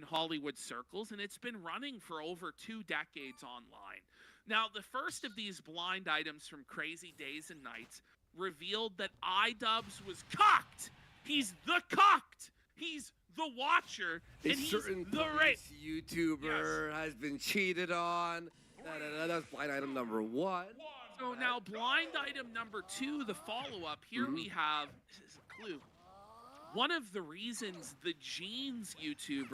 Hollywood circles, and it's been running for over 2 decades online. Now, the first of these blind items from Crazy Days and Nights revealed that iDubbbz was cocked. He's the cocked. He's the watcher, A and he's certain the police YouTuber has been cheated on. That was blind item number 1. So now, blind item number 2, the follow-up. Here we have, this is a clue. One of the reasons the jeans YouTuber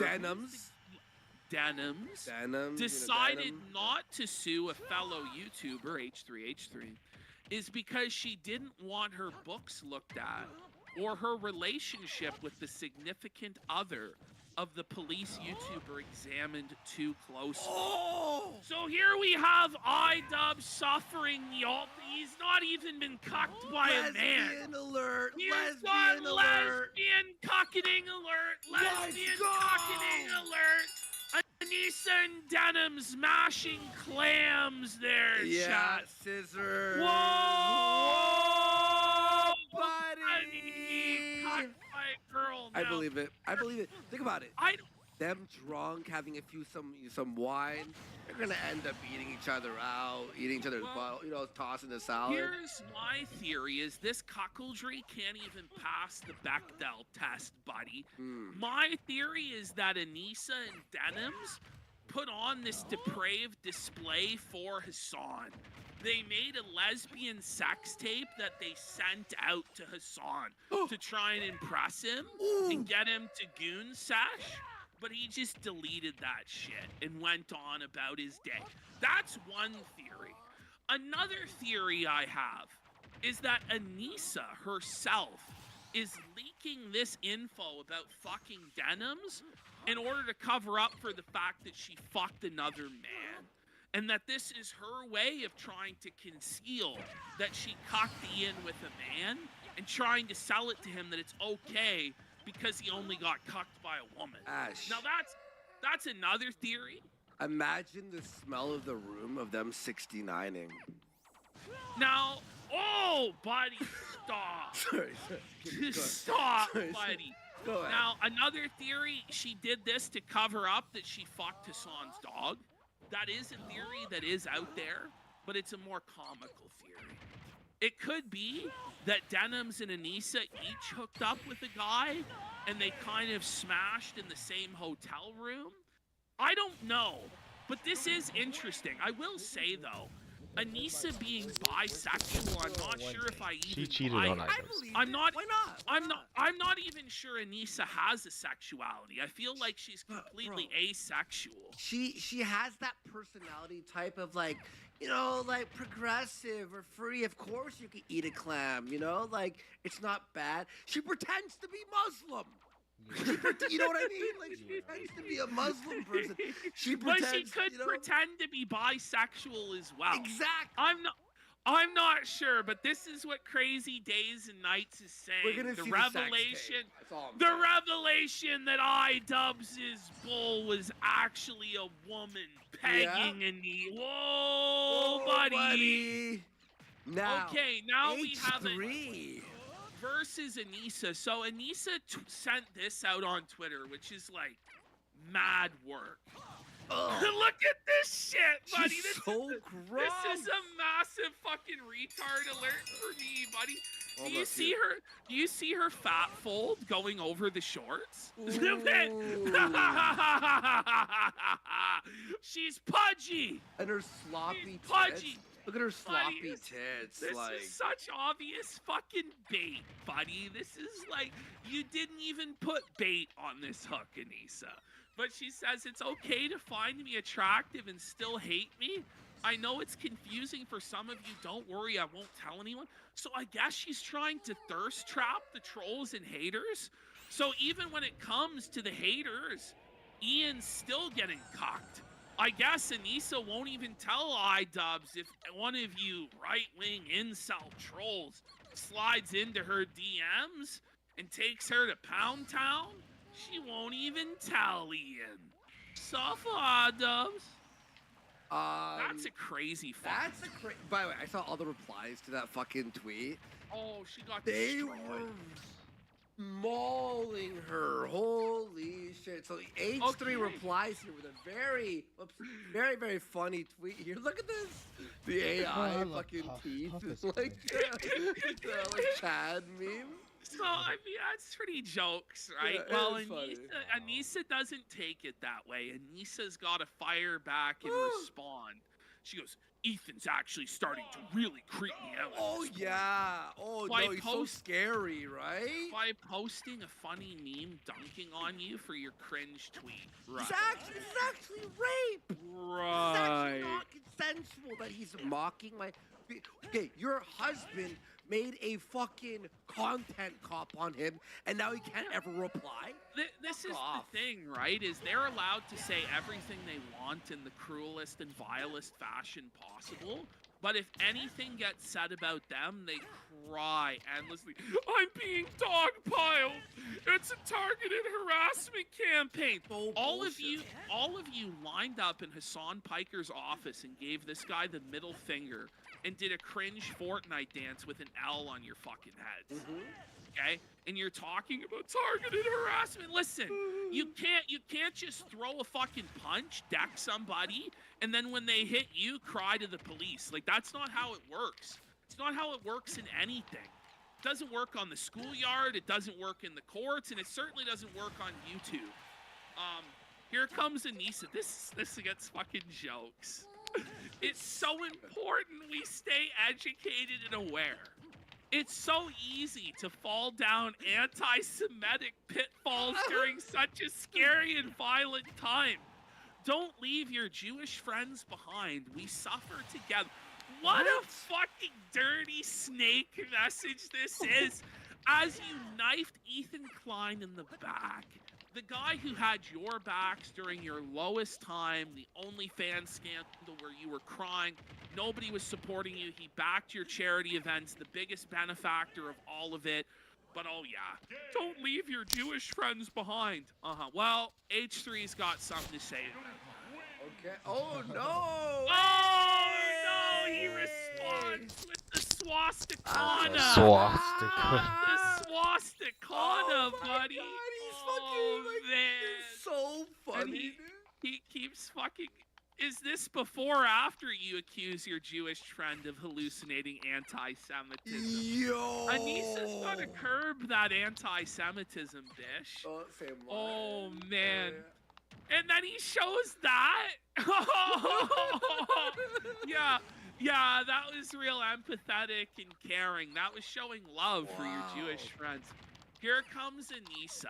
Denims decided not to sue a fellow YouTuber, H3H3, is because she didn't want her books looked at or her relationship with the significant other of the police YouTuber examined too closely. Oh! So here we have iDubbbz suffering the he's not even been cucked by a man. Lesbian alert! Here's lesbian alert! Lesbian cocketing alert! Lesbian cocketing alert! Anissa and Denims mashing clams there, chat. Scissors. Whoa! Buddy! Cucked by a girl now. I believe it. I believe it. Think about it. I don't... Them drunk, having some wine, they're gonna end up eating each other out, eating each other's butt, tossing the salad. Here's my theory: is this cuckoldry can't even pass the Bechdel test, buddy. My theory is that Anissa and Denims put on this depraved display for Hassan. They made a lesbian sex tape that they sent out to Hassan to try and impress him and get him to goon sesh. But he just deleted that shit and went on about his day. That's one theory. Another theory I have is that Anissa herself is leaking this info about fucking Denims in order to cover up for the fact that she fucked another man. And that this is her way of trying to conceal that she cocked Ian with a man and trying to sell it to him that it's okay because he only got cucked by a woman. Ash. Now that's another theory. Imagine the smell of the room of them 69ing. Now, oh, buddy, stop. Sorry. Stop, Sorry. buddy. Go ahead. Now, another theory, she did this to cover up that she fucked Hassan's dog. That is a theory that is out there, but it's a more comical theory. It could be that Denims and Anissa each hooked up with a guy and they kind of smashed in the same hotel room. I don't know, but this is interesting. I will say, though, Anissa being bisexual, I'm not sure if I even She cheated on iDubbbz. I'm not. Why not? I'm not even sure Anissa has a sexuality. I feel like she's completely asexual. She has that personality type of like progressive or free. Of course you can eat a clam, it's not bad. She pretends to be Muslim. You know what I mean? Like she pretends to be a Muslim person. She pretends, but she could pretend to be bisexual as well. Exactly. I'm not sure, but this is what Crazy Days and Nights is saying. We're gonna see revelation, the revelation that iDubbbz's bull was actually a woman pegging a knee. Whoa, buddy. Now, okay, now we have it. Versus Anissa. So Anissa sent this out on Twitter, which is like mad work. Look at this shit, buddy. She's This so gross. This is a massive fucking retard alert for me, buddy. Do you see her fat fold going over the shorts? She's pudgy. And her sloppy tits. Pudgy. Look at her sloppy buddy, tits. This is such obvious fucking bait, buddy. This is like, you didn't even put bait on this hook, Anissa. But she says it's okay to find me attractive and still hate me. I know it's confusing for some of you. Don't worry, I won't tell anyone. So I guess she's trying to thirst trap the trolls and haters. So even when it comes to the haters, Ian's still getting cocked. I guess Anissa won't even tell iDubbbz if one of you right-wing incel trolls slides into her DMs and takes her to Pound Town. She won't even tell Ian. Suffer, iDubbbz. That's a crazy fucking tweet. By the way, I saw all the replies to that fucking tweet. Oh, she got They destroyed. were mauling her. Holy shit. So H3 Okay. replies here with a very, very, very funny tweet here. Look at this. The AI I love fucking Puff. teeth. Puff is Like, like Chad meme. So, I mean, that's pretty jokes, right? Yeah, it well, is funny. Anissa doesn't take it that way. Anissa's got to fire back and respond. She goes, Ethan's actually starting to really creep me out. at Oh, this point." yeah. Oh, By no, he's so scary, right? By posting a funny meme dunking on you for your cringe tweet. Right. This is actually rape. It's Right. actually not consensual that he's mocking my. Okay, your husband made a fucking content cop on him, and now he can't ever reply. This is off. the thing, right? Is they're allowed to say everything they want in the cruelest and vilest fashion possible. But if anything gets said about them, they cry endlessly. I'm being dogpiled. It's a targeted harassment campaign. So All bullshit. of you lined up in Hassan Piker's office and gave this guy the middle finger and did a cringe Fortnite dance with an L on your fucking heads. Okay? And you're talking about targeted harassment. Listen, you can't just throw a fucking punch, deck somebody, and then when they hit you, cry to the police. Like, that's not how it works. It's not how it works in anything. It doesn't work on the schoolyard, it doesn't work in the courts, and it certainly doesn't work on YouTube. Here comes Anissa. This gets fucking jokes. It's so important we stay educated and aware. It's so easy to fall down anti-Semitic pitfalls during such a scary and violent time. Don't leave your Jewish friends behind. We suffer together. What a fucking dirty snake message this is. As you knifed Ethan Klein in the back, the guy who had your backs during your lowest time, the OnlyFans scandal where you were crying, nobody was supporting you, he backed your charity events, the biggest benefactor of all of it. But oh yeah, don't leave your Jewish friends behind. Well, H3's got something to say. Okay. Oh, no. Oh no, he responds with the swastikana. Swastika. The swastikana, buddy. God, he's Oh, fucking like, man. it's so funny, he- dude. He keeps fucking. Is this before or after you accuse your Jewish friend of hallucinating anti-Semitism? Yo. Anissa's gotta curb that anti-Semitism, bish. Oh, same line. Oh man. And then he shows that. yeah, that was real empathetic and caring. That was showing love for your Jewish friends. Here comes Anissa.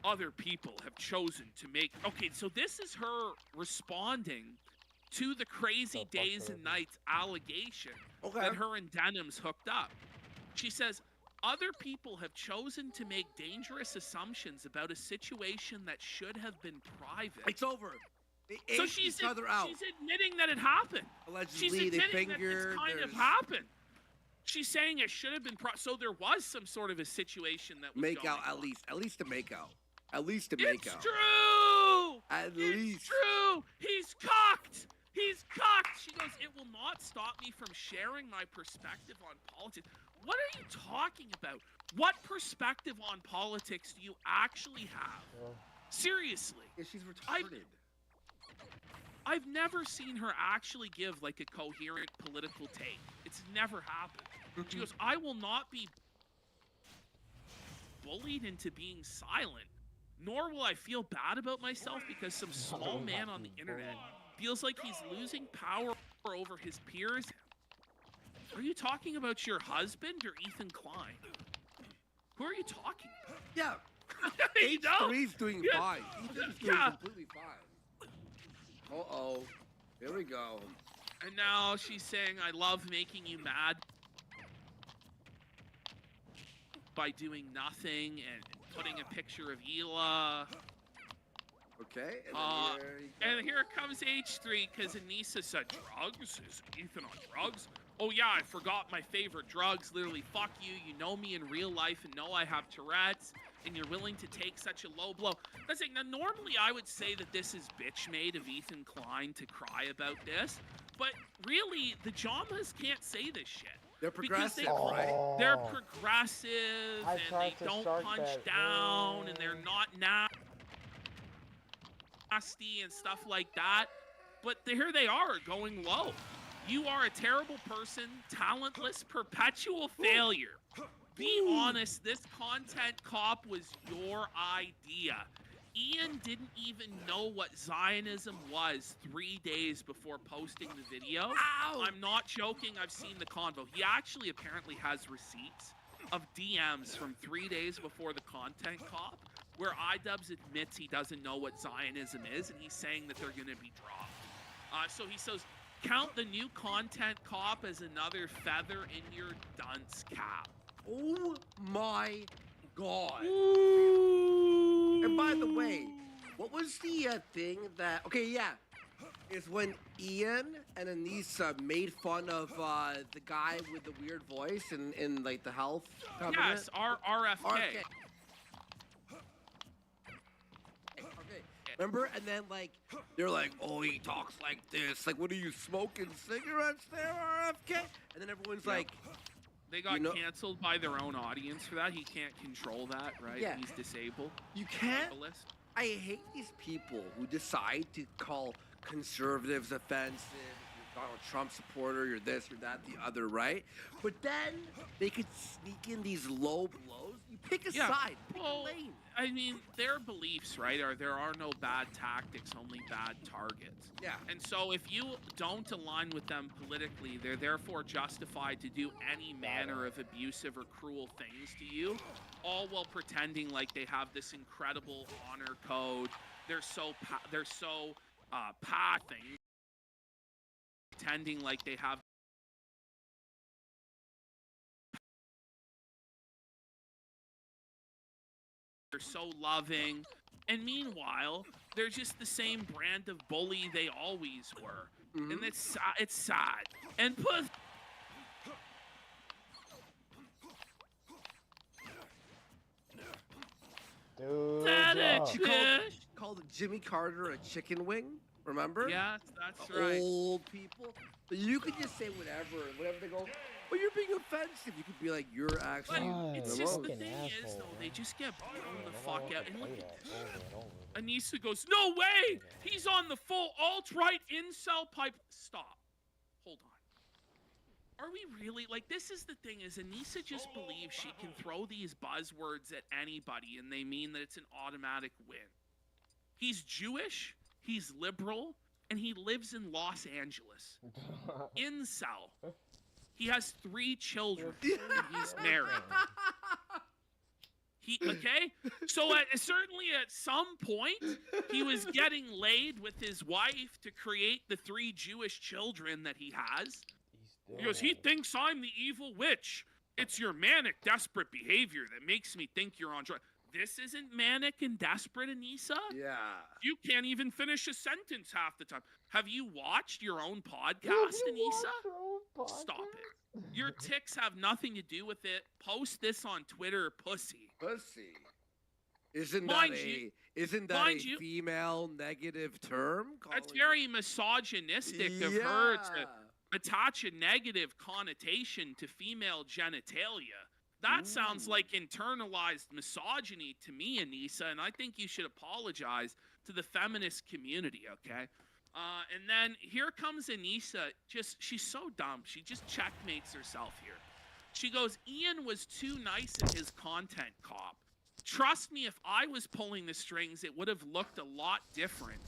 Other people have chosen to make. Okay, so this is her responding to the crazy days and nights allegation that her and Denim's hooked up. She says, other people have chosen to make dangerous assumptions about a situation that should have been private. It's over. They So ate she's each other out. she's admitting that it happened. Allegedly, She's they admitting that fingered. it's kind of there's happened. She's saying it should have been so there was some sort of a situation that was make going out on. at least a make out. At least a It's make out. true. At It's least. true. He's cocked. He's cocked. She goes, it will not stop me from sharing my perspective on politics. What are you talking about? What perspective on politics do you actually have? Seriously. Yeah, she's retarded. I've never seen her actually give like a coherent political take. It's never happened. She goes, I will not be bullied into being silent, nor will I feel bad about myself because some small man on the internet feels like he's losing power over his peers. Are you talking about your husband or Ethan Klein? Who are you talking about? Yeah. You know? H3's doing Yeah. fine. Ethan's doing Yeah. completely fine. Uh-oh. Here we go. And now she's saying, I love making you mad by doing nothing and putting a picture of Hila. Okay. And here comes H3 because Anissa said, drugs? Is Ethan on drugs? Oh yeah, I forgot my favorite drugs. Literally, fuck you. You know me in real life and know I have Tourette's, and you're willing to take such a low blow. That's like, now normally I would say that this is bitch made of Ethan Klein to cry about this, but really the Jamas can't say this shit. They're because progressive, right? they're progressive I and tried they to don't shark punch that. down and they're not nasty and stuff like that. But here they are going low. You are a terrible person, talentless, perpetual failure. Be honest, this content cop was your idea. Ian didn't even know what Zionism was 3 days before posting the video. Ow! I'm not joking, I've seen the convo. He actually apparently has receipts of DMs from 3 days before the content cop where iDubbbz admits he doesn't know what Zionism is and he's saying that they're going to be dropped. So he says, count the new content cop as another feather in your dunce cap. Oh my god. Ooh. And by the way, what was the thing that... Okay, yeah. Is when Ian and Anissa made fun of the guy with the weird voice in like, the health covenant? Yes, RFK. Okay. Remember? And then, like, they're like, oh, he talks like this. Like, what are you smoking cigarettes there, RFK? And then everyone's like... They got you know, canceled by their own audience for that. He can't control that, right? Yeah. He's disabled. you can't... Ableist. I hate these people who decide to call conservatives offensive. You're a Donald Trump supporter, you're this, you're that, the other, right? But then they could sneak in these low blows. You pick a side, pick Well, a lane. I mean, their beliefs, right, are there are no bad tactics, only bad targets. Yeah. And so if you don't align with them politically, they're therefore justified to do any manner of abusive or cruel things to you, all while pretending like they have this incredible honor code. They're so pathing, pretending like they have they're so loving, and meanwhile, they're just the same brand of bully they always were. And it's sad. And Dude, pathetic, She called Jimmy Carter a chicken wing, remember? Yes, that's right. Old people. But you could just say whatever they go, oh, you're being offensive. You could be like, you're actually... God, It's the just the most. thing is, asshole, though, they man. just get blown the I fuck don't out. want to And play look, that over and over. Anissa goes, no way! He's on the full alt-right incel pipe. Stop. Hold on. Are we really, like, this is the thing, is Anissa just believes she can throw these buzzwords at anybody and they mean that it's an automatic win. He's Jewish, he's liberal, and he lives in Los Angeles. Incel. He has 3 children and he's married. So certainly at some point, he was getting laid with his wife to create the 3 Jewish children that he has. He goes, he thinks I'm the evil witch. It's your manic, desperate behavior that makes me think you're on drugs. This isn't manic and desperate, Anissa? Yeah. You can't even finish a sentence half the time. Have you watched your own podcast, Anissa? Stop it. Your tics have nothing to do with it. Post this on Twitter, pussy. Pussy. Isn't Mind that you- a female negative term? That's very misogynistic of her to attach a negative connotation to female genitalia. That sounds like internalized misogyny to me, Anissa, and I think you should apologize to the feminist community, okay? And then here comes Anissa. She's so dumb. She just checkmates herself here. She goes, Ian was too nice in his content cop. Trust me, if I was pulling the strings, it would have looked a lot different.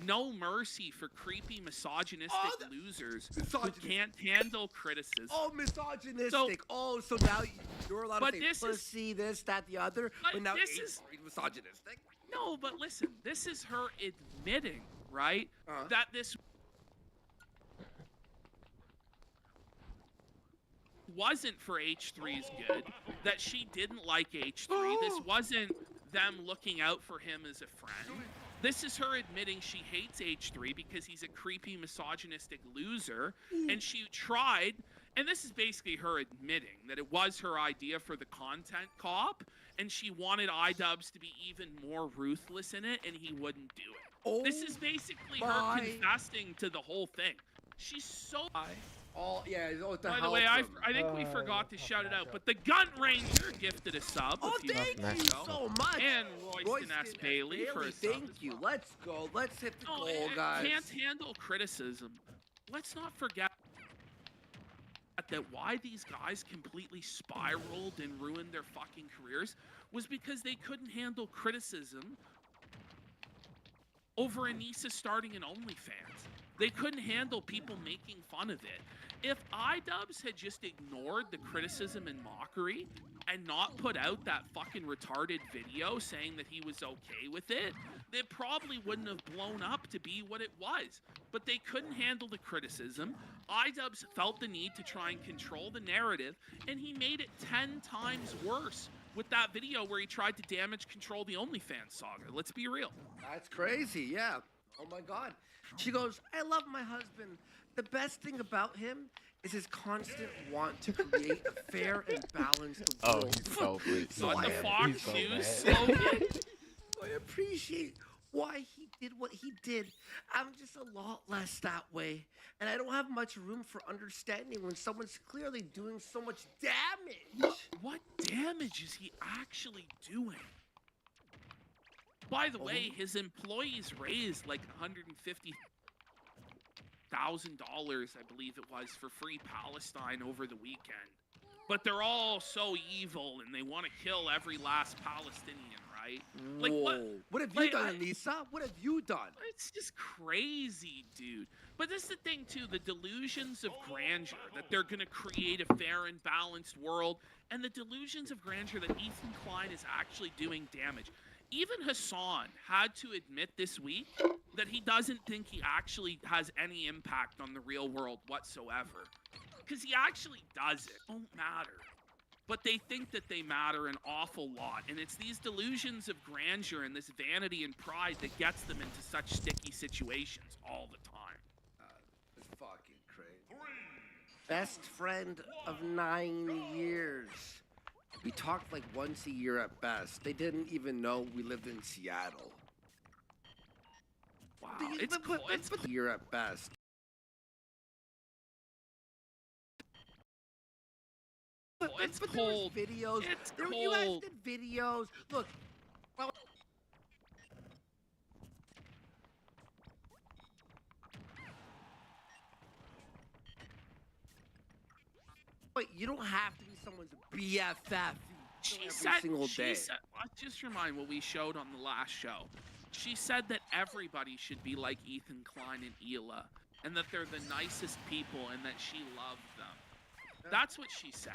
No mercy for creepy misogynistic losers who can't handle criticism. Oh, misogynistic. So now you're allowed to say pussy, this, that, the other. But now this is misogynistic. No, but listen, this is her admitting, right, that this wasn't for H3's good, that she didn't like H3. This wasn't them looking out for him as a friend. This is her admitting she hates H3 because he's a creepy, misogynistic loser, and she tried, and this is basically her admitting that it was her idea for the content cop, and she wanted iDubbbz to be even more ruthless in it, and he wouldn't do it. This is basically her confessing to the whole thing. She's so. Oh yeah. Oh, By the way, I think we forgot to shout it out, but the Gun Ranger gifted a sub. Oh, a few thank months you ago. so much. And Royston S. Bailey for a sub Thank as you. well. Let's go. Let's hit the No, goal, guys. Can't handle criticism. Let's not forget that why these guys completely spiraled and ruined their fucking careers was because they couldn't handle criticism over Anissa starting an OnlyFans. They couldn't handle people making fun of it. If iDubbbz had just ignored the criticism and mockery and not put out that fucking retarded video saying that he was okay with it, it probably wouldn't have blown up to be what it was. But they couldn't handle the criticism. iDubbbz felt the need to try and control the narrative, and he made it 10 times worse with that video where he tried to damage control the OnlyFans saga. Let's be real. That's crazy, yeah. Oh my God. She goes, I love my husband. The best thing about him is his constant want to create a fair and balanced world. Oh, he's so bleak. So I the am- Fox so News mad. slogan. I appreciate why he did what he did. I'm just a lot less that way. And I don't have much room for understanding when someone's clearly doing so much damage. What damage is he actually doing? By the way, his employees raised like $150,000, I believe it was, for Free Palestine over the weekend. But they're all so evil and they want to kill every last Palestinian, right? Like Whoa. What have you like, done, Anissa? What have you done? It's just crazy, dude. But this is the thing, too, the delusions of grandeur, that they're going to create a fair and balanced world, and the delusions of grandeur that Ethan Klein is actually doing damage. Even Hassan had to admit this week that he doesn't think he actually has any impact on the real world whatsoever. Because he actually doesn't. Don't matter. But they think that they matter an awful lot. And it's these delusions of grandeur and this vanity and pride that gets them into such sticky situations all the time. It's fucking crazy. Best friend of 9 years. We talked like once a year at best. They didn't even know we lived in Seattle. Wow, it's cool. It's a year at best. It's but cold. There was videos. It's You guys cold. did videos. Look. Well, Wait, you don't have to be someone's BFF single day. Let's just remind what we showed on the last show. She said that everybody should be like Ethan Klein and Hila, and that they're the nicest people, and that she loved them. That's what she said.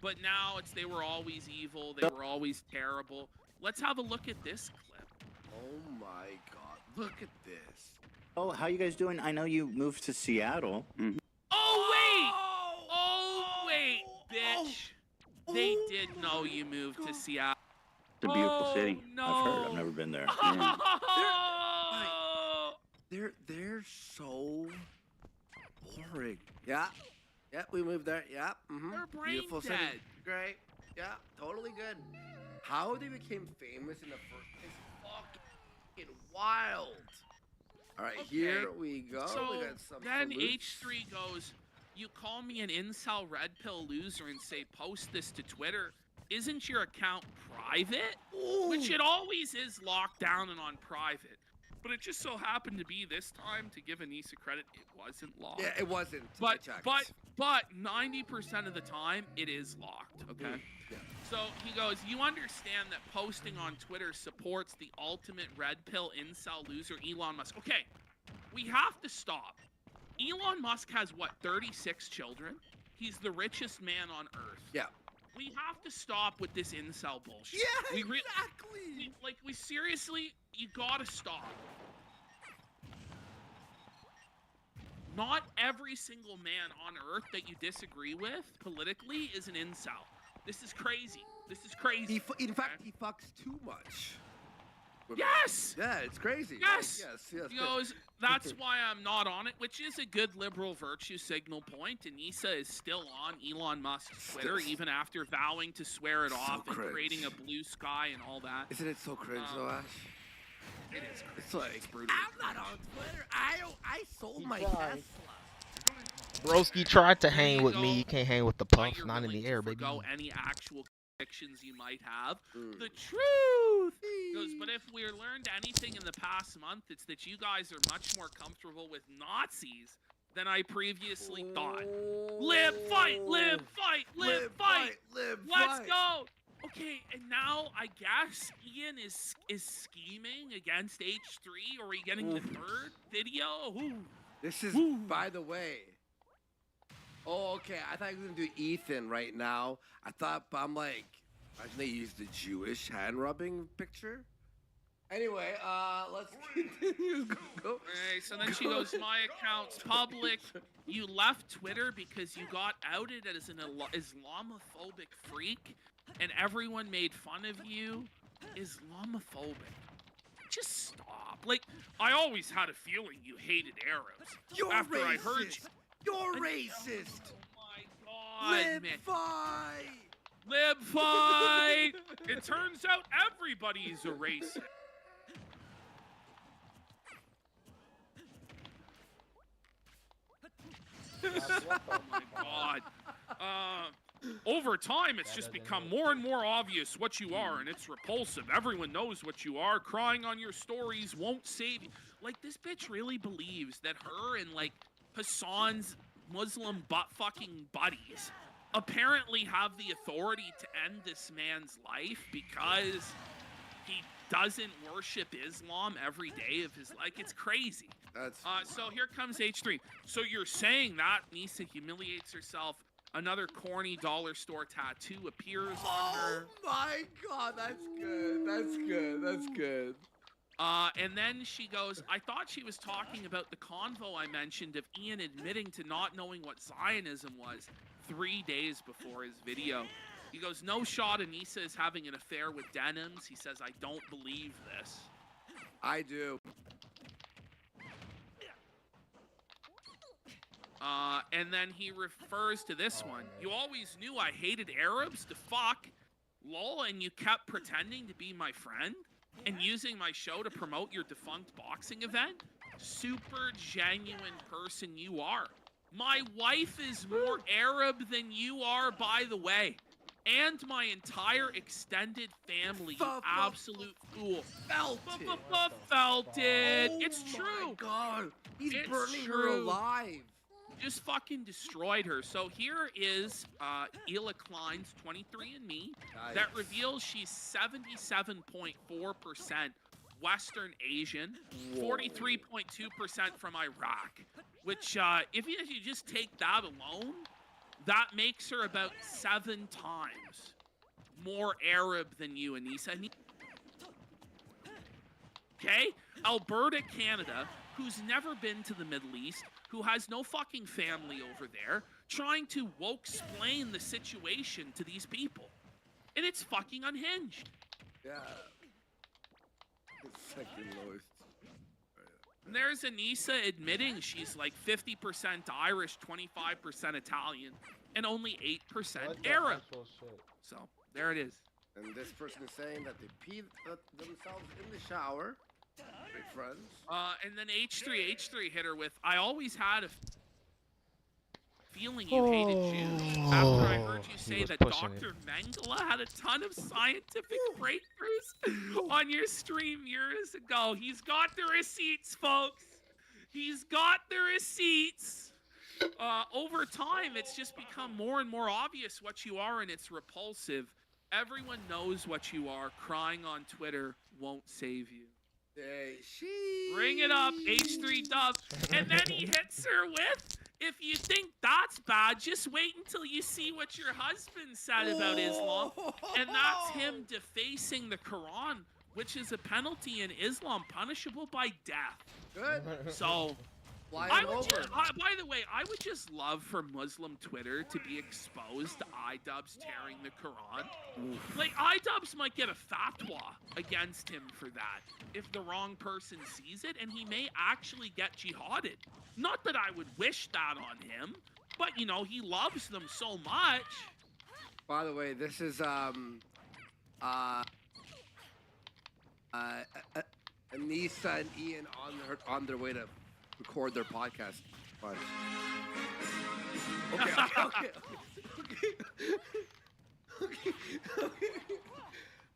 But now it's they were always evil, they were always terrible. Let's have a look at this clip. Oh my God! Look at this. Oh, how you guys doing? I know you moved to Seattle. Oh wait! Oh wait, bitch! They did know you moved to Seattle. It's a beautiful city. No. I've heard. I've never been there. They're so boring. Yeah. Yeah, we moved there. Yeah. They're brain Beautiful dead. city. Great. Yeah, totally good. How they became famous in the first place? Fucking wild. All right, Okay, here we go. So we got some then salutes. H3 goes, you call me an incel red pill loser and say post this to Twitter. Isn't your account private? Ooh. Which it always is locked down and on private. But it just so happened to be this time, to give Anissa credit, it wasn't locked. Yeah, it wasn't. I checked. But 90% of the time, it is locked, okay? Yeah. So he goes, you understand that posting on Twitter supports the ultimate red pill incel loser, Elon Musk. Okay, we have to stop. Elon Musk has, what, 36 children? He's the richest man on Earth. Yeah. We have to stop with this incel bullshit. Yeah, we exactly. we seriously, you gotta stop. Not every single man on Earth that you disagree with politically is an incel. This is crazy. This is crazy. In fact, he fucks too much. Yes! Yeah, it's crazy. Yes! Yes. He goes, that's why I'm not on it, which is a good liberal virtue signal point. Anissa is still on Elon Musk's Twitter, even after vowing to swear it off and cringe. creating a blue sky and all that. Isn't it so cringe, though, Ash? It is cringe. It's like, It's brutally I'm not on Twitter. I sold my tried. Tesla. Broski tried to There hang you with go. me. You can't hang with the Why pumps, you're not in willing the to air, baby. forgo any actual convictions you might have. Mm. The truth goes, but if we learned anything in the past month, it's that you guys are much more comfortable with Nazis than I previously thought. Live, fight, live, fight, live, fight. live, Let's fight. go. Okay, and now I guess Ian is scheming against H3. Or are we getting the third video? Ooh. This is, Ooh. by the way. Oh, okay. I thought you were gonna do Ethan right now. I thought, but I'm like, imagine they used the Jewish hand rubbing picture. Anyway, let's continue. Go. Okay, so then she goes, my account's public. You left Twitter because you got outed as an Islamophobic freak, and everyone made fun of you. Islamophobic. Just stop. Like, I always had a feeling you hated Arabs. You're After racist. I heard you. You're racist. Oh my God, Live, man. fight. Live, fight. It turns out everybody's a racist. Oh my God. Over time, it's just become more and more obvious what you are, and it's repulsive. Everyone knows what you are. Crying on your stories won't save you. Like, this bitch really believes that her and, like, Hassan's Muslim butt-fucking buddies apparently have the authority to end this man's life because he doesn't worship Islam every day of his life. Like, it's crazy. That's So here comes H3. So you're saying that Nisa humiliates herself. Another corny dollar store tattoo appears on her. Oh my God, that's good. That's good. That's good. And then she goes, I thought she was talking about the convo I mentioned of Ian admitting to not knowing what Zionism was 3 days before his video. He goes, no shot Anissa is having an affair with Denims. He says, I don't believe this. I do. And then he refers to this one. You always knew I hated Arabs to fuck. Lol, and you kept pretending to be my friend and using my show to promote your defunct boxing event? Super genuine person you are. My wife is more Arab than you are, by the way. And my entire extended family, you absolute fool. Felt Felt it. Oh It's my true. God, he's It's burning her true. alive. Just fucking destroyed her. So here is Ela Klein's 23andMe that reveals she's 77.4% Western Asian, 43.2% from Iraq, which if you just take that alone, that makes her about 7 times more Arab than you, Anissa. Okay? Alberta, Canada, who's never been to the Middle East, who has no fucking family over there, trying to woke-splain the situation to these people. And it's fucking unhinged. Yeah. It's second lowest. And there's Anissa admitting she's like 50% Irish, 25% Italian, and only 8% Arab. So, there it is. And this person is saying that they pee themselves in the shower. Big friends. And then H3 hit her with, I always had a feeling you hated Jews. After I heard you say that Dr. Mengele had a ton of scientific breakthroughs on your stream years ago. He's got the receipts, folks. He's got the receipts. Over time, it's just become more and more obvious what you are, and it's repulsive. Everyone knows what you are. Crying on Twitter won't save you. Hey, Bring it up, H3 Dub. And then he hits her with, if you think that's bad, just wait until you see what your husband said about Islam. And that's him defacing the Quran, which is a penalty in Islam punishable by death. Good. So, Fly I him would over. just, by the way, I would just love for Muslim Twitter to be exposed to iDubbbz tearing the Quran. Like, iDubbbz might get a fatwa against him for that if the wrong person sees it, and he may actually get jihaded. Not that I would wish that on him, but, you know, he loves them so much. By the way, this is Anissa and Ian on their way to record their podcast. Fun. Okay.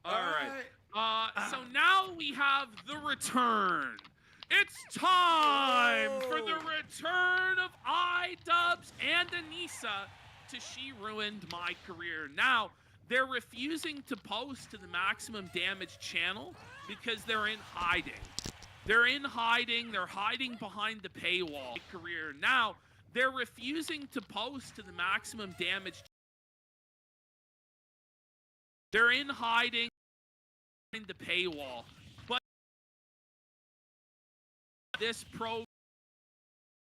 All right. So now we have the return. It's time for the return of iDubbbz and Anissa to She Ruined My Career. Now, they're refusing to post to the Maximum Damage channel because they're in hiding. They're in hiding. They're hiding behind the paywall. Career. Now, they're refusing to post to the Maximum Damage. They're in hiding behind the paywall. But this pro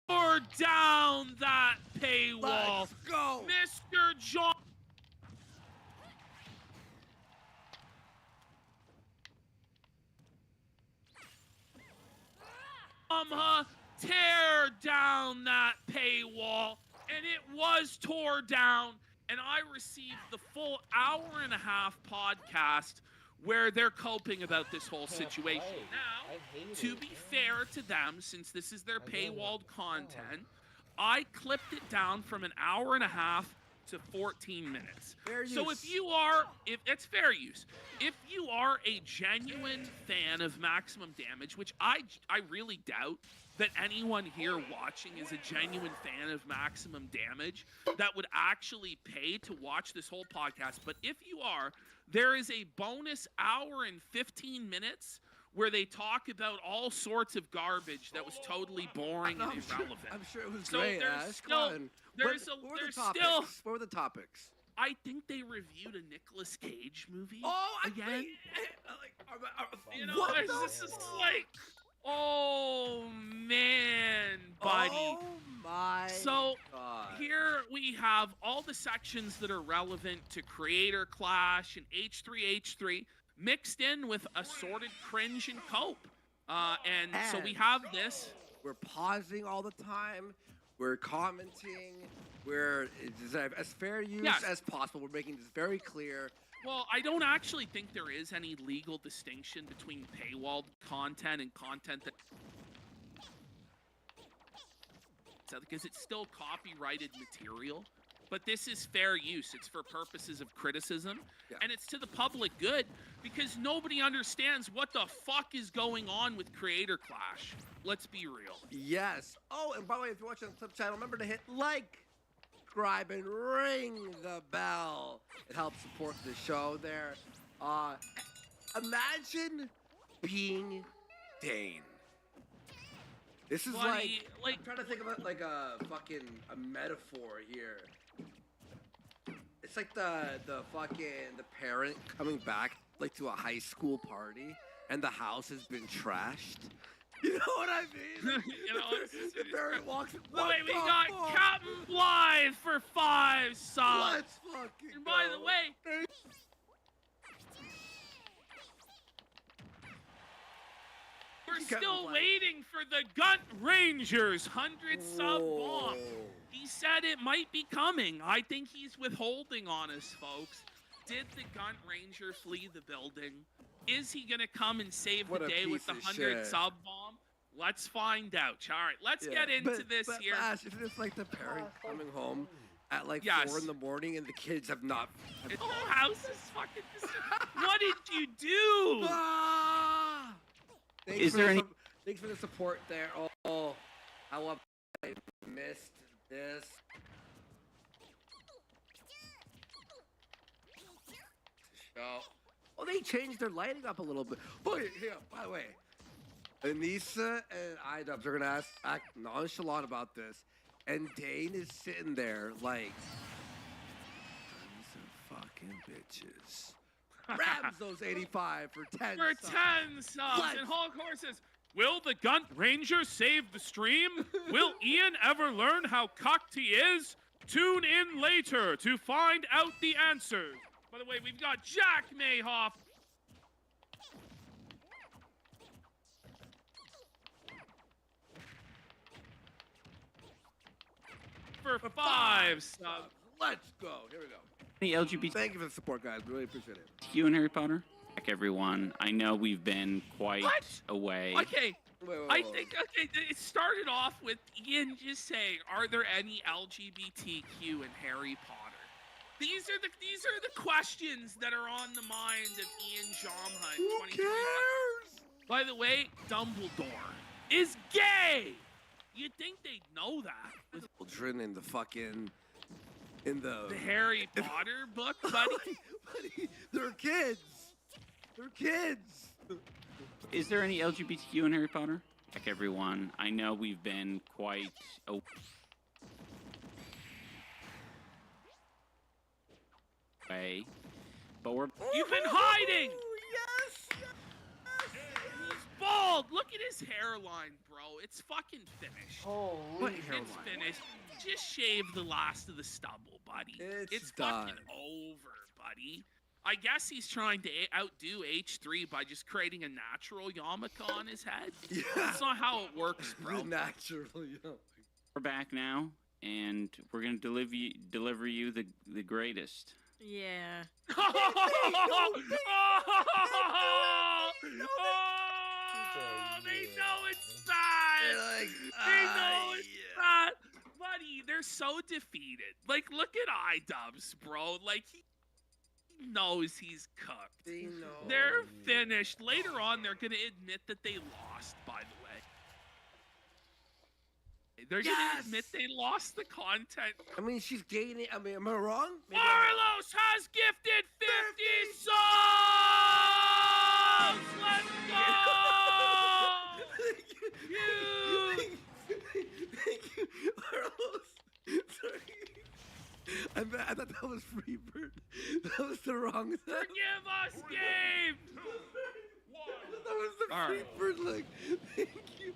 tore down that paywall. Let's go. Mr. John. Tear down that paywall, and it was tore down, and I received the full hour-and-a-half podcast where they're coping about this whole situation. Now, to be fair to them, since this is their paywalled content, I clipped it down from an hour and a half to 14 minutes. So if you are, if it's fair use, if you are a genuine fan of Maximum Damage, which I really doubt that anyone here watching is a genuine fan of Maximum Damage that would actually pay to watch this whole podcast. But if you are, there is a bonus hour and 15 minutes where they talk about all sorts of garbage that was totally boring and irrelevant. I'm sure it was So great, there's Ash. still, Come on. there's What were the topics? I think they reviewed a Nicolas Cage movie again. You know, what it's just like, oh man, buddy. Oh my So God. here we have all the sections that are relevant to Creator Clash and H3H3 mixed in with assorted cringe and cope. And so we have this. We're pausing all the time. We're commenting. We're as fair use as possible. We're making this very clear. Well, I don't actually think there is any legal distinction between paywalled content and content that... because it's still copyrighted material. But this is fair use. It's for purposes of criticism. Yeah. And it's to the public good because nobody understands what the fuck is going on with Creator Clash. Let's be real. Yes. Oh, and by the way, if you're watching the Clip channel, remember to hit like, subscribe, and ring the bell. It helps support the show there. Imagine being Dane. This is Buddy, like I'm trying to think about like a metaphor here. It's like the parent coming back like to a high school party and the house has been trashed. You know what I mean? You know, the parent walks. Wait, we got Captain Blythe for 5 subs. Let's fucking And by the way, we're still waiting for the Gunt Rangers 100 sub bomb. He said it might be coming. I think he's withholding on us, folks. Did the Gunt Ranger flee the building? Is he gonna come and save the day with the 100 sub bomb? Let's find out. All right, let's get into this here. Ash, isn't this like the parent coming home at like 4 in the morning and the kids have not? The whole house is fucking. What did you do? Thanks for the support there. Oh, how I missed this. Oh, they changed their lighting up a little bit. But yeah, by the way, Anissa and iDubbbz are gonna act nonchalant about this, and Dane is sitting there like, these are fucking bitches. Grabs those 85 for 10 For subs. 10 subs. And Hulk Horse says, will the Gunt Ranger save the stream? Will Ian ever learn how cucked he is? Tune in later to find out the answers. By the way, we've got Jack Mayhoff. For 5 subs. Let's go. Here we go. The LGBT. Thank you for the support, guys. Really appreciate it. You and Harry Potter. Back, everyone. I know we've been quite away. Okay, I think okay. It started off with Ian just saying, "Are there any LGBTQ in Harry Potter?" These are the questions that are on the mind of Ian Jomhunt. Who 23. cares? By the way, Dumbledore is gay. You'd think they'd know that with Children in the fucking the Harry Potter book, buddy. Buddy, they're kids. They're kids. Is there any LGBTQ in Harry Potter? Heck, everyone. I know we've been quite away, but we're. You've been hiding. Yes. He's bald. Look at his hairline, bro. It's fucking finished. Holy It's hairline? finished. Just shave the last of the stubble, buddy. It's fucking done. over, buddy. I guess he's trying to outdo H3 by just creating a natural yarmulke on his head. Yeah. That's not how it works, bro. Naturally. We're back now, and we're gonna deliver you the greatest. Yeah. They know it's bad. Like, They know it's bad. Buddy, they're so defeated. Like, look at iDubbbz, bro. Like, he knows he's cooked. They know. They're finished. Later on, they're going to admit that they lost, by the way. They're going to admit they lost the content. I mean, she's gaining. I mean, am I wrong? Maybe Carlos has gifted 50 subs! Let's go! Thank you, Carlos. Sorry. I thought that was Freebird. That was the wrong thing. Forgive us, Gabe! That was the All right. Freebird look. Thank you.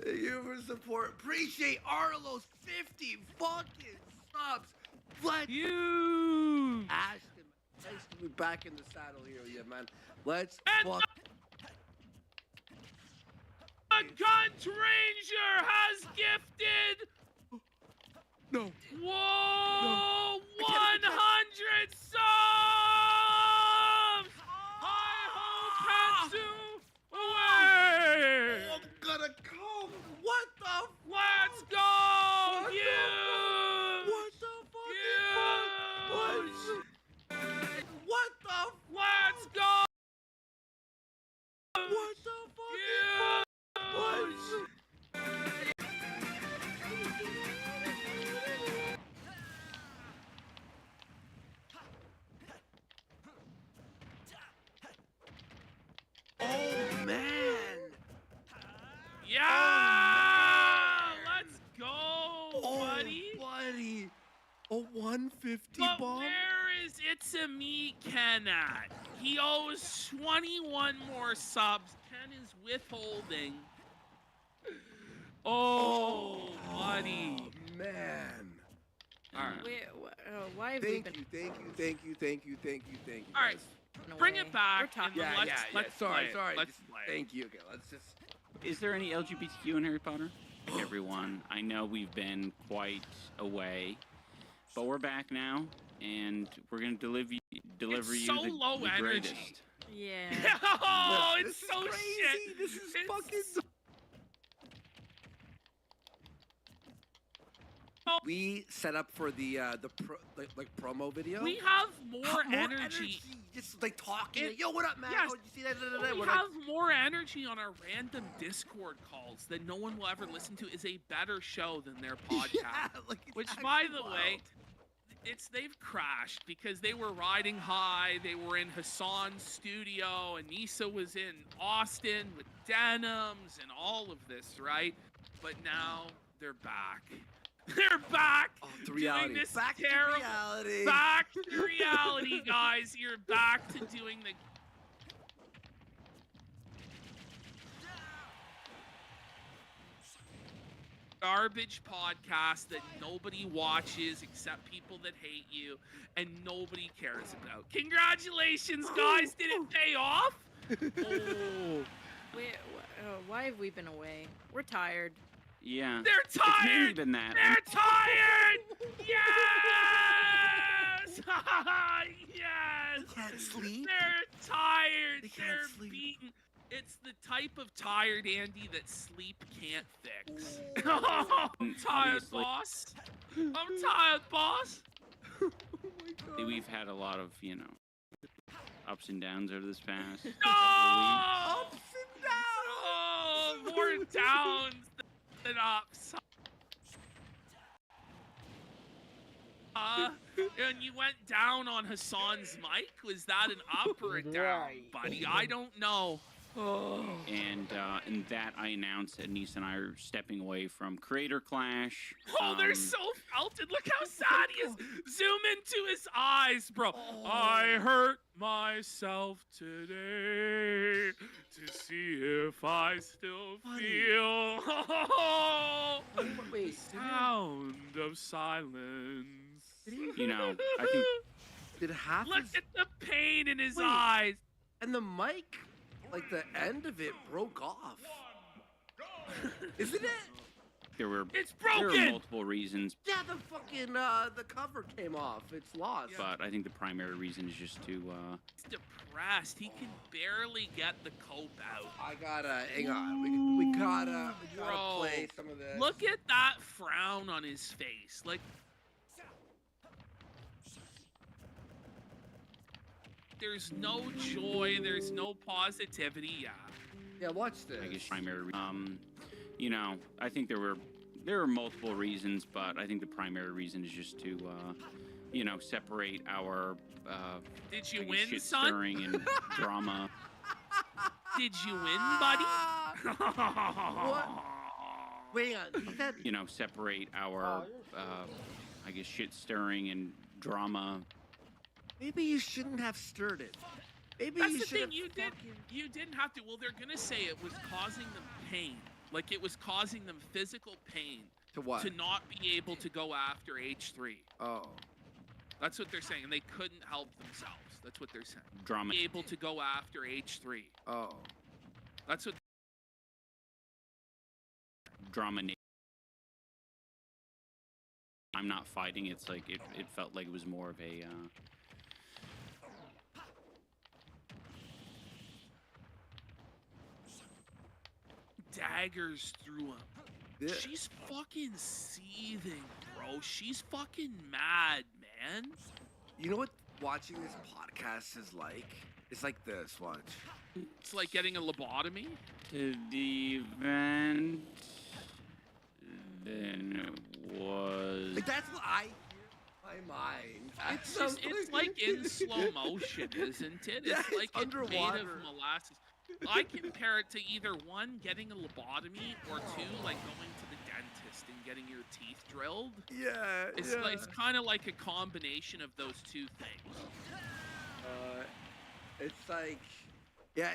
Thank you for support. Appreciate Arlo's 50 fucking subs. Let's You! Ashton, nice to be back in the saddle here, yeah, man. Let's And fuck. The Gun Ranger has gifted. No. Whoa! 100 subs! Hi ho, Katsu! Away! I'm gonna come. What the f- Let's go! What the Huge! What the fuck? Huge! What the f- Let's go! What the fuck? Huge! Oh man! Yeah! Let's go, Oh, buddy! buddy! A 150 But bomb? where is It's a Me Ken at? He owes 21 more subs. Ken is withholding. Oh, buddy. Oh, man. All right. Why have we Thank been you. All right. away? Bring it back. We're talking. and then let's Sorry. play it. Let's Just- play it. Thank you. Okay, let's just. Is there any LGBTQ in Harry Potter? Heck, everyone. I know we've been quite away, but we're back now, and we're gonna deliver It's you so the low energy. greatest. Yeah. Oh, This it's is so crazy. shit. This is It's fucking. so- We set up for the promo video. We have more More energy. Just like talking. It- Yo, what up, man? yes. Oh, did you see that? We We're like- have more energy on our random Discord calls that no one will ever listen to. Is a better show than their podcast. Yeah, like, it's Which, actually by the wild. way, they've crashed because they were riding high. They were in Hassan's studio, and Nisa was in Austin with denims and all of this, right? But now they're back. They're back Oh, to doing reality. this Back to terrible. reality. Back to reality, guys. You're back to doing the. Garbage podcast that nobody watches except people that hate you and nobody cares about. Congratulations, guys! Did it pay off? Oh, Why have we been away? We're tired. Yeah. they're It's mainly tired. been that. They're tired. Yes. Yes. Can't sleep. They're tired. They can't They're sleep. beaten. It's the type of tired Andy that sleep can't fix. I'm tired, Obviously. boss. I'm tired, boss. We've had a lot of, you know, ups and downs over this past No! couple of weeks. Ups and downs. Oh, more downs than ups. And you went down on Hassan's mic? Was that an up or a down, Right. buddy? I don't know. And that I announced that Anissa and I are stepping away from Creator Clash. Oh, they're so felted. Look how sad he is. Zoom into his eyes, bro. I hurt myself today to see if I still feel Wait, sound of silence. You know, I think did half Look his, at the pain in his Wait. eyes. and the mic, like the end of it broke off. Isn't it? there were It's there broken. were multiple reasons, Yeah, the fucking the cover came off. It's lost. but I think the primary reason is just to He's depressed. He can barely get the cope out. I gotta hang on. We gotta Bro, play some of this. Look at that frown on his face. Like, there's no joy. There's no positivity. Yeah. Yeah, watch this. I guess primary. You know, I think there were multiple reasons, but I think the primary reason is just to, you know, separate our. Did you I guess win, shit son? stirring and drama. Did you win, buddy? What? Wait on. He said, You know, separate our. I guess shit stirring and drama. maybe you shouldn't have stirred it. Maybe That's you the should thing. have You didn't have to. Well, they're gonna say it was causing them pain. Like it was causing them physical pain To what? to not be able to go after H3. Oh. That's what they're saying. And they couldn't help themselves. That's what they're saying. Drama. Be able to go after H3. Oh. That's what. Drama. I'm not fighting. It's like it felt like it was more of a. Daggers through him. Yeah. She's fucking seething, bro. She's fucking mad, man. You know what watching this podcast is like? It's like this. Watch. It's like getting a lobotomy. The event then was. Like that's what I hear in my mind. It's just, it's like in slow motion, isn't it? Yeah, It's like it's it's made of underwater. molasses. I compare it to either one, getting a lobotomy, or two, like going to the dentist and getting your teeth drilled. Yeah. It's like, it's kind of like a combination of those two things. It's like, yeah,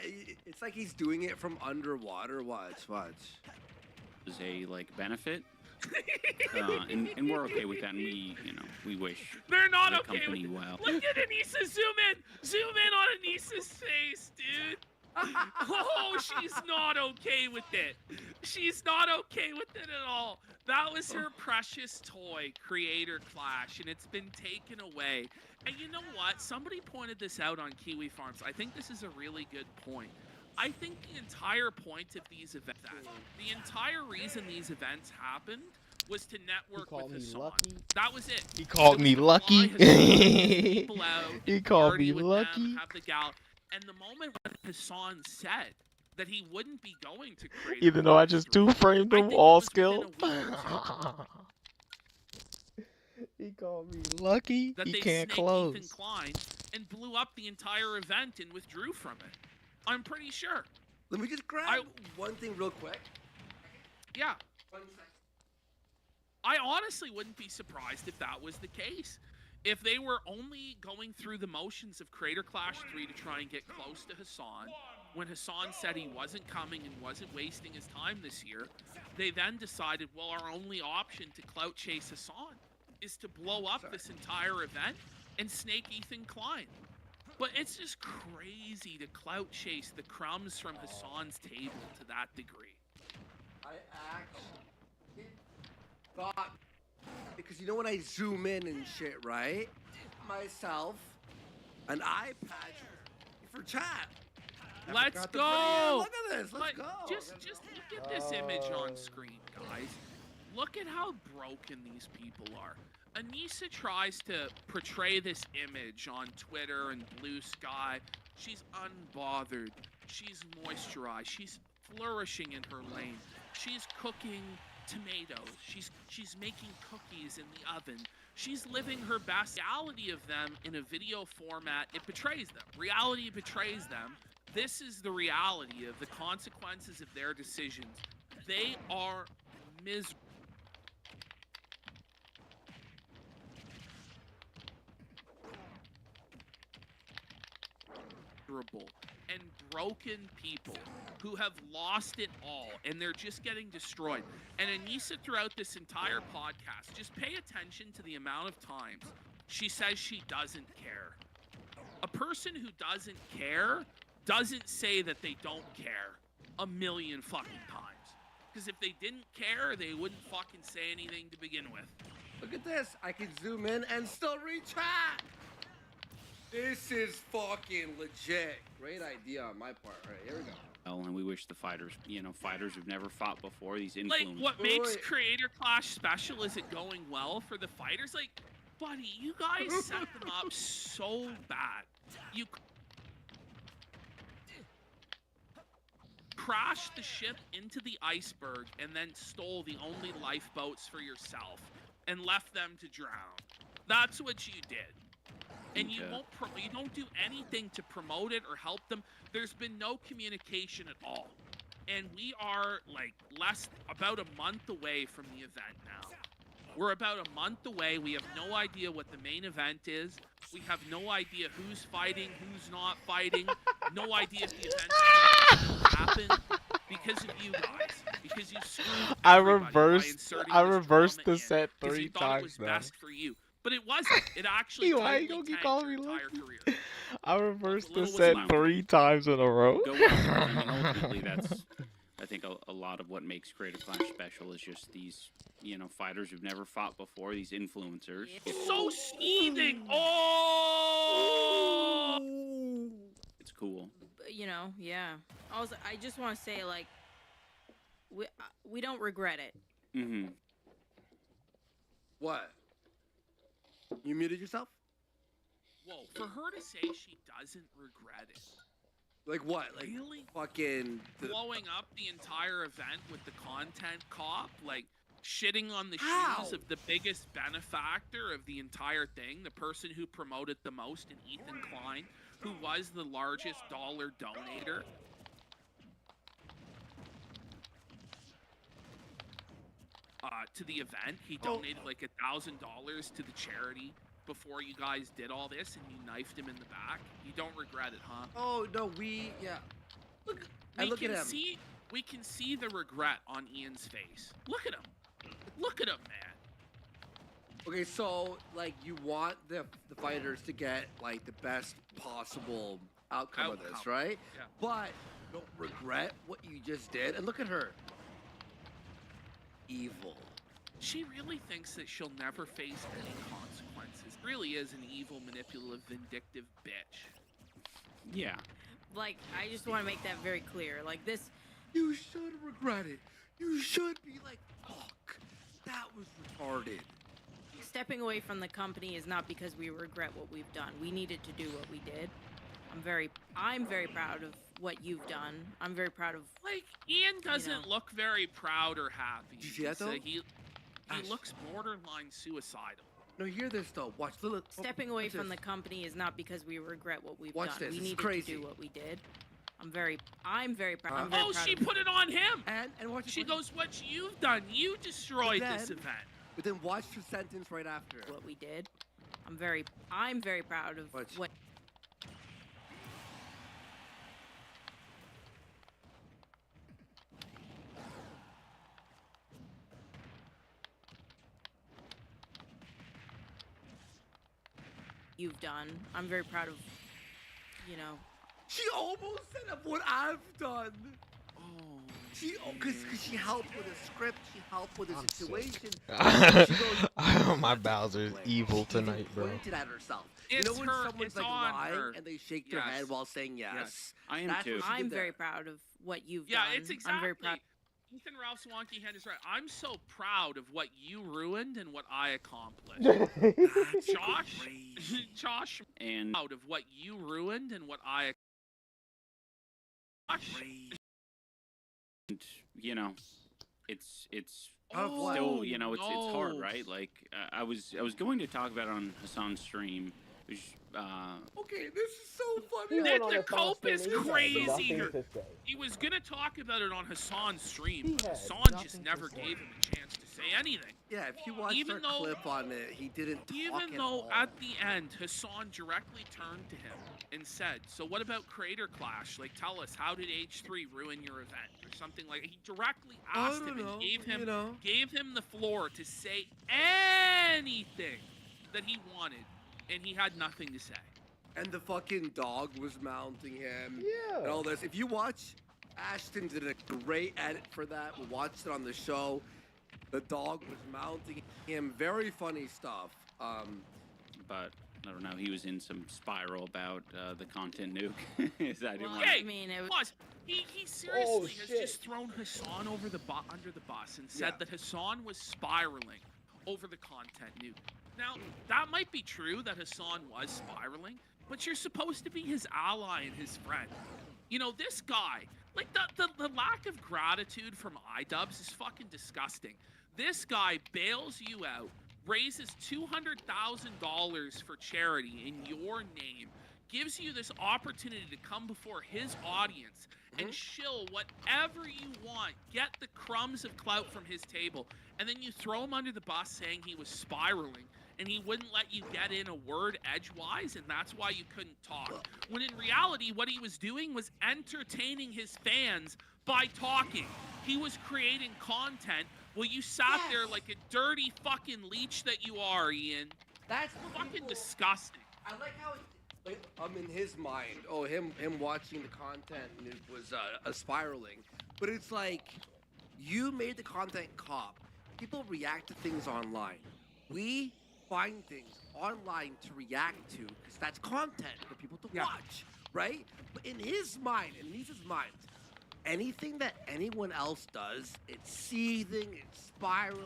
it's like he's doing it from underwater. Watch. Was a like benefit, and we're okay with that. And we, you know, we wish They're not the okay company with well. Look at Anissa, zoom in on Anissa's face, dude. Oh, she's not okay with it. She's not okay with it at all. That was her precious toy, Creator Clash, and it's been taken away. And you know what? Somebody pointed this out on Kiwi Farms. I think this is a really good point. I think the entire point of these events, the entire reason these events happened, was to network called with me Hassan. lucky. That was it. He called It me was to fly lucky. Hassan, people out, He called party me with lucky. them, have the gal. And the moment when Hassan said that he wouldn't be going to create, Even though I just two-framed I him think it all was within a skill. week or He called me lucky. that He they can't snaked Ethan close. Klein and blew up the entire event and withdrew from it. I'm pretty sure. Let me just grab one thing real quick. Yeah. 1 second. I honestly wouldn't be surprised if that was the case. If they were only going through the motions of Creator Clash 3 to try and get close to Hassan, when Hassan said he wasn't coming and wasn't wasting his time this year, they then decided, well, our only option to clout chase Hassan is to blow up this entire event and snake Ethan Klein. But it's just crazy to clout chase the crumbs from Hassan's table to that degree. I actually thought, because you know when I zoom in and shit, right? Myself, an eye patch for chat. Let's Got the go. Look at this. Let's But go. just look at this image on screen, guys. Look at how broken these people are. Anissa tries to portray this image on Twitter and Blue Sky. She's unbothered. She's moisturized. She's flourishing in her lane. She's cooking tomatoes. She's making cookies in the oven. She's living her best. Reality of them in a video format, it betrays them. Reality betrays them. This is the reality of the consequences of their decisions. They are miserable. And broken people who have lost it all and they're just getting destroyed. And Anissa, throughout this entire podcast, just pay attention to the amount of times she says she doesn't care. A person who doesn't care doesn't say that they don't care a million fucking times. Because if they didn't care, they wouldn't fucking say anything to begin with. Look at this. I can zoom in and still retract. This is fucking legit. Great idea on my part. All right, here we go. Oh, and we wish the fighters, fighters who've never fought before, these Like, influencers. what makes Creator Clash special is it going well for the fighters? Like, buddy, you guys set them up so bad. You crashed the ship into the iceberg and then stole the only lifeboats for yourself and left them to drown. That's what you did. And you you don't do anything to promote it or help them. There's been no communication at all. And we are like about a month away from the event now. We're about a month away. We have no idea what the main event is. We have no idea who's fighting, who's not fighting. No idea if the event is going to happen because of you guys. Because you screwed everybody by inserting I this reversed drama the in, set 'cause 3 you thought it times was now. best for you. But it wasn't. It actually Why totally you gonna keep tanked calling your me entire lucky? career. I reversed the Little was set loud. 3 times in a row. Go well. I mean, ultimately, that's, I think, a lot of what makes Creator Clash special is just these, fighters who've never fought before, these influencers. So scathing. Oh! It's cool. Yeah. Also, I just want to say, like, we don't regret it. Mm-hmm. What? You muted yourself? Whoa, for her to say she doesn't regret it. Like what? Like Really? fucking. Blowing up the entire event with the content cop, like shitting on the How? shoes of the biggest benefactor of the entire thing, the person who promoted the most in Ethan Klein, who was the largest dollar donator. To the event, he donated like $1,000 to the charity before you guys did all this, and you knifed him in the back. You don't regret it, huh? Oh no, yeah. Look, and look at him. We can see the regret on Ian's face. Look at him. Look at him, man. Okay, so like you want the fighters to get like the best possible outcome of this, right? Yeah. But don't regret what you just did. And look at her. Evil. She really thinks that she'll never face any consequences. Really is an evil, manipulative, vindictive bitch. Yeah. Like, I just want to make that very clear. Like, this... You should regret it. You should be like, fuck, that was retarded. Stepping away from the company is not because we regret what we've done. We needed to do what we did. I'm very proud of what you've done. I'm very proud of... Like, Ian doesn't look very proud or happy. Did you see that, though? He looks borderline suicidal. No, hear this though. Watch. Stepping away from the company is not because we regret what we've Watch done. this. We This is needed crazy. to do what we did. I'm very proud. I'm very Oh, proud she of put it on him. And watch. She goes, what you've done. You destroyed this Then- event. But then watch the sentence right after. what we did. I'm very proud of Watch. what... you've done. I'm very proud of, She almost set up what I've done. Oh. Because she helped with a script. She helped with a situation. She goes, My Bowser is evil she even tonight, bro. pointed at herself. It's you know when her. someone's It's like on lying her. and they shake their Yes. head while saying yes? Yes. I am That's too. what she I'm did very there. proud of what you've Yeah, done. it's exactly. I'm very proud. Ethan Ralph's wonky hand is right. I'm so proud of what you ruined and what I accomplished. That's Josh, crazy. Josh, And proud of what you ruined and what I. Josh, Crazy. you know, it's Of what? still, you know, it's hard, no. right? Like I was going to talk about it on Hassan's stream, which Okay, this is so funny. That went on the a fast cope is stream, he had crazy. nothing to say. He was gonna talk about it on Hassan's stream, He but had Hassan just nothing to never say. gave him a chance to say anything. Yeah, if you watched Even our though- clip on it, he didn't talk Even at though all. at the end, Hassan directly turned to him and said, "So what about Creator Clash? Like, tell us, how did H3 ruin your event or something like?" He directly asked him and gave him the floor to say anything that he wanted, and he had nothing to say. And the fucking dog was mounting him. Yeah. And all this. If you watch, Ashton did a great edit for that. We watched it on the show. The dog was mounting him. Very funny stuff. but I don't know. He was in some spiral about the content nuke. Is I didn't Well, want Hey, I mean, it was. Was he seriously has shit. just thrown Hassan over the under the bus and said Yeah. that Hassan was spiraling over the content nuke. Now, that might be true that Hassan was spiraling, but you're supposed to be his ally and his friend. You know, this guy, like the lack of gratitude from iDubbbz is fucking disgusting. This guy bails you out, raises $200,000 for charity in your name, gives you this opportunity to come before his audience and shill whatever you want, get the crumbs of clout from his table, and then you throw him under the bus saying he was spiraling and he wouldn't let you get in a word edgewise, and that's why you couldn't talk. When in reality, what he was doing was entertaining his fans by talking. He was creating content while you sat there like a dirty fucking leech that you are, Ian. That's Fucking disgusting. I like how in his mind. Oh, him watching the content and it was a spiraling. But it's like you made the content cop. People react to things online. We find things online to react to because that's content for people to watch, right? But in his mind, in Lisa's mind, anything that anyone else does, it's seething, it's spiraling,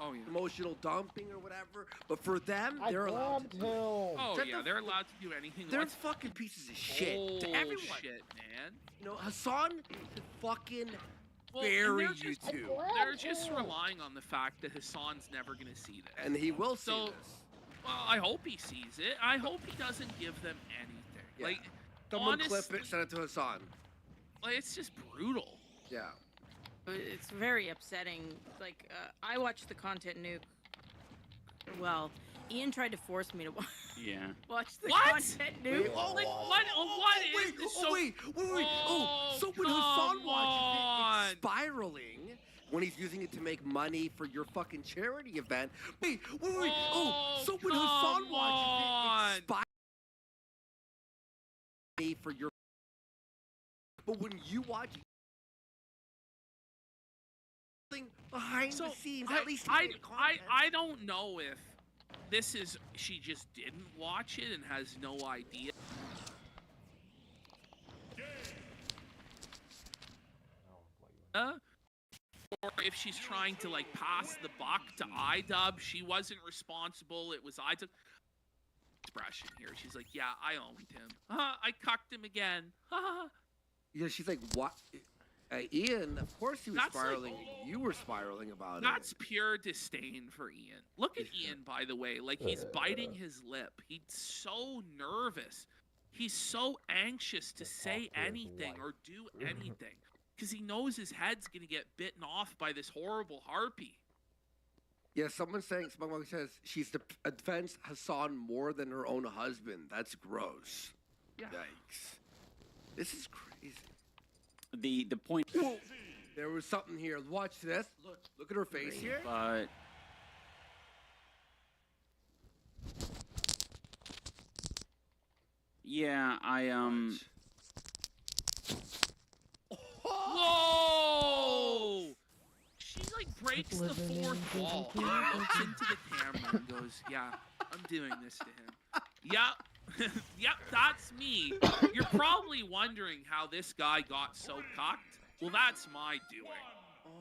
Oh, yeah. emotional dumping or whatever. But for them, I they're allowed grabbed to him. do it. Oh, Shut yeah, the they're f- allowed to do anything. They're once. fucking pieces of shit to everyone. Bullshit, man. You know, Hassan could fucking Well, and bury they're you just- two. They're just relying on the fact that Hassan's never gonna see this. And he will see So- this. Well, I hope he sees it. I hope he doesn't give them anything. Yeah. Like, Someone honestly, clip it, send it to Hassan. like, it's just brutal. Yeah. It's very upsetting. Like, I watched the content nuke. Well, Ian tried to force me to yeah. watch the What? content nuke. Wait, oh, Like, oh, what? oh, What oh, is wait, this? oh, So- wait. Oh, So when come Hassan watches it, on. it's spiraling when he's using it to make money for your fucking charity event. Wait. Oh, So when come Hassan watches on. it, it's spiraling for your. But when you watch something behind So the scenes, I, at least he I, made I, content. I don't know if this is she just didn't watch it and has no idea. Or if she's trying to like pass the buck to iDubbbz, she wasn't responsible. It was iDubbbz. Expression here. She's like, yeah, I owned him. I cucked him again. Yeah, she's like, what? Ian, of course he was That's like- spiraling. You were spiraling about That's it. pure disdain for Ian. Look at Ian, by the way. Like, he's biting his lip. He's so nervous. He's so anxious to say anything or do anything because he knows his head's going to get bitten off by this horrible harpy. Yeah, someone's saying, Smugmug says, she's defends Hassan more than her own husband. That's gross. Yeah. Yikes. This is crazy. The point, Whoa. There was something here. Watch this. Look at her face here. but yeah, Whoa! She, like, breaks the fourth wall. Looks into the camera and goes, yeah, I'm doing this to him. Yep. Yep, that's me. You're probably wondering how this guy got so cucked. Well, that's my doing.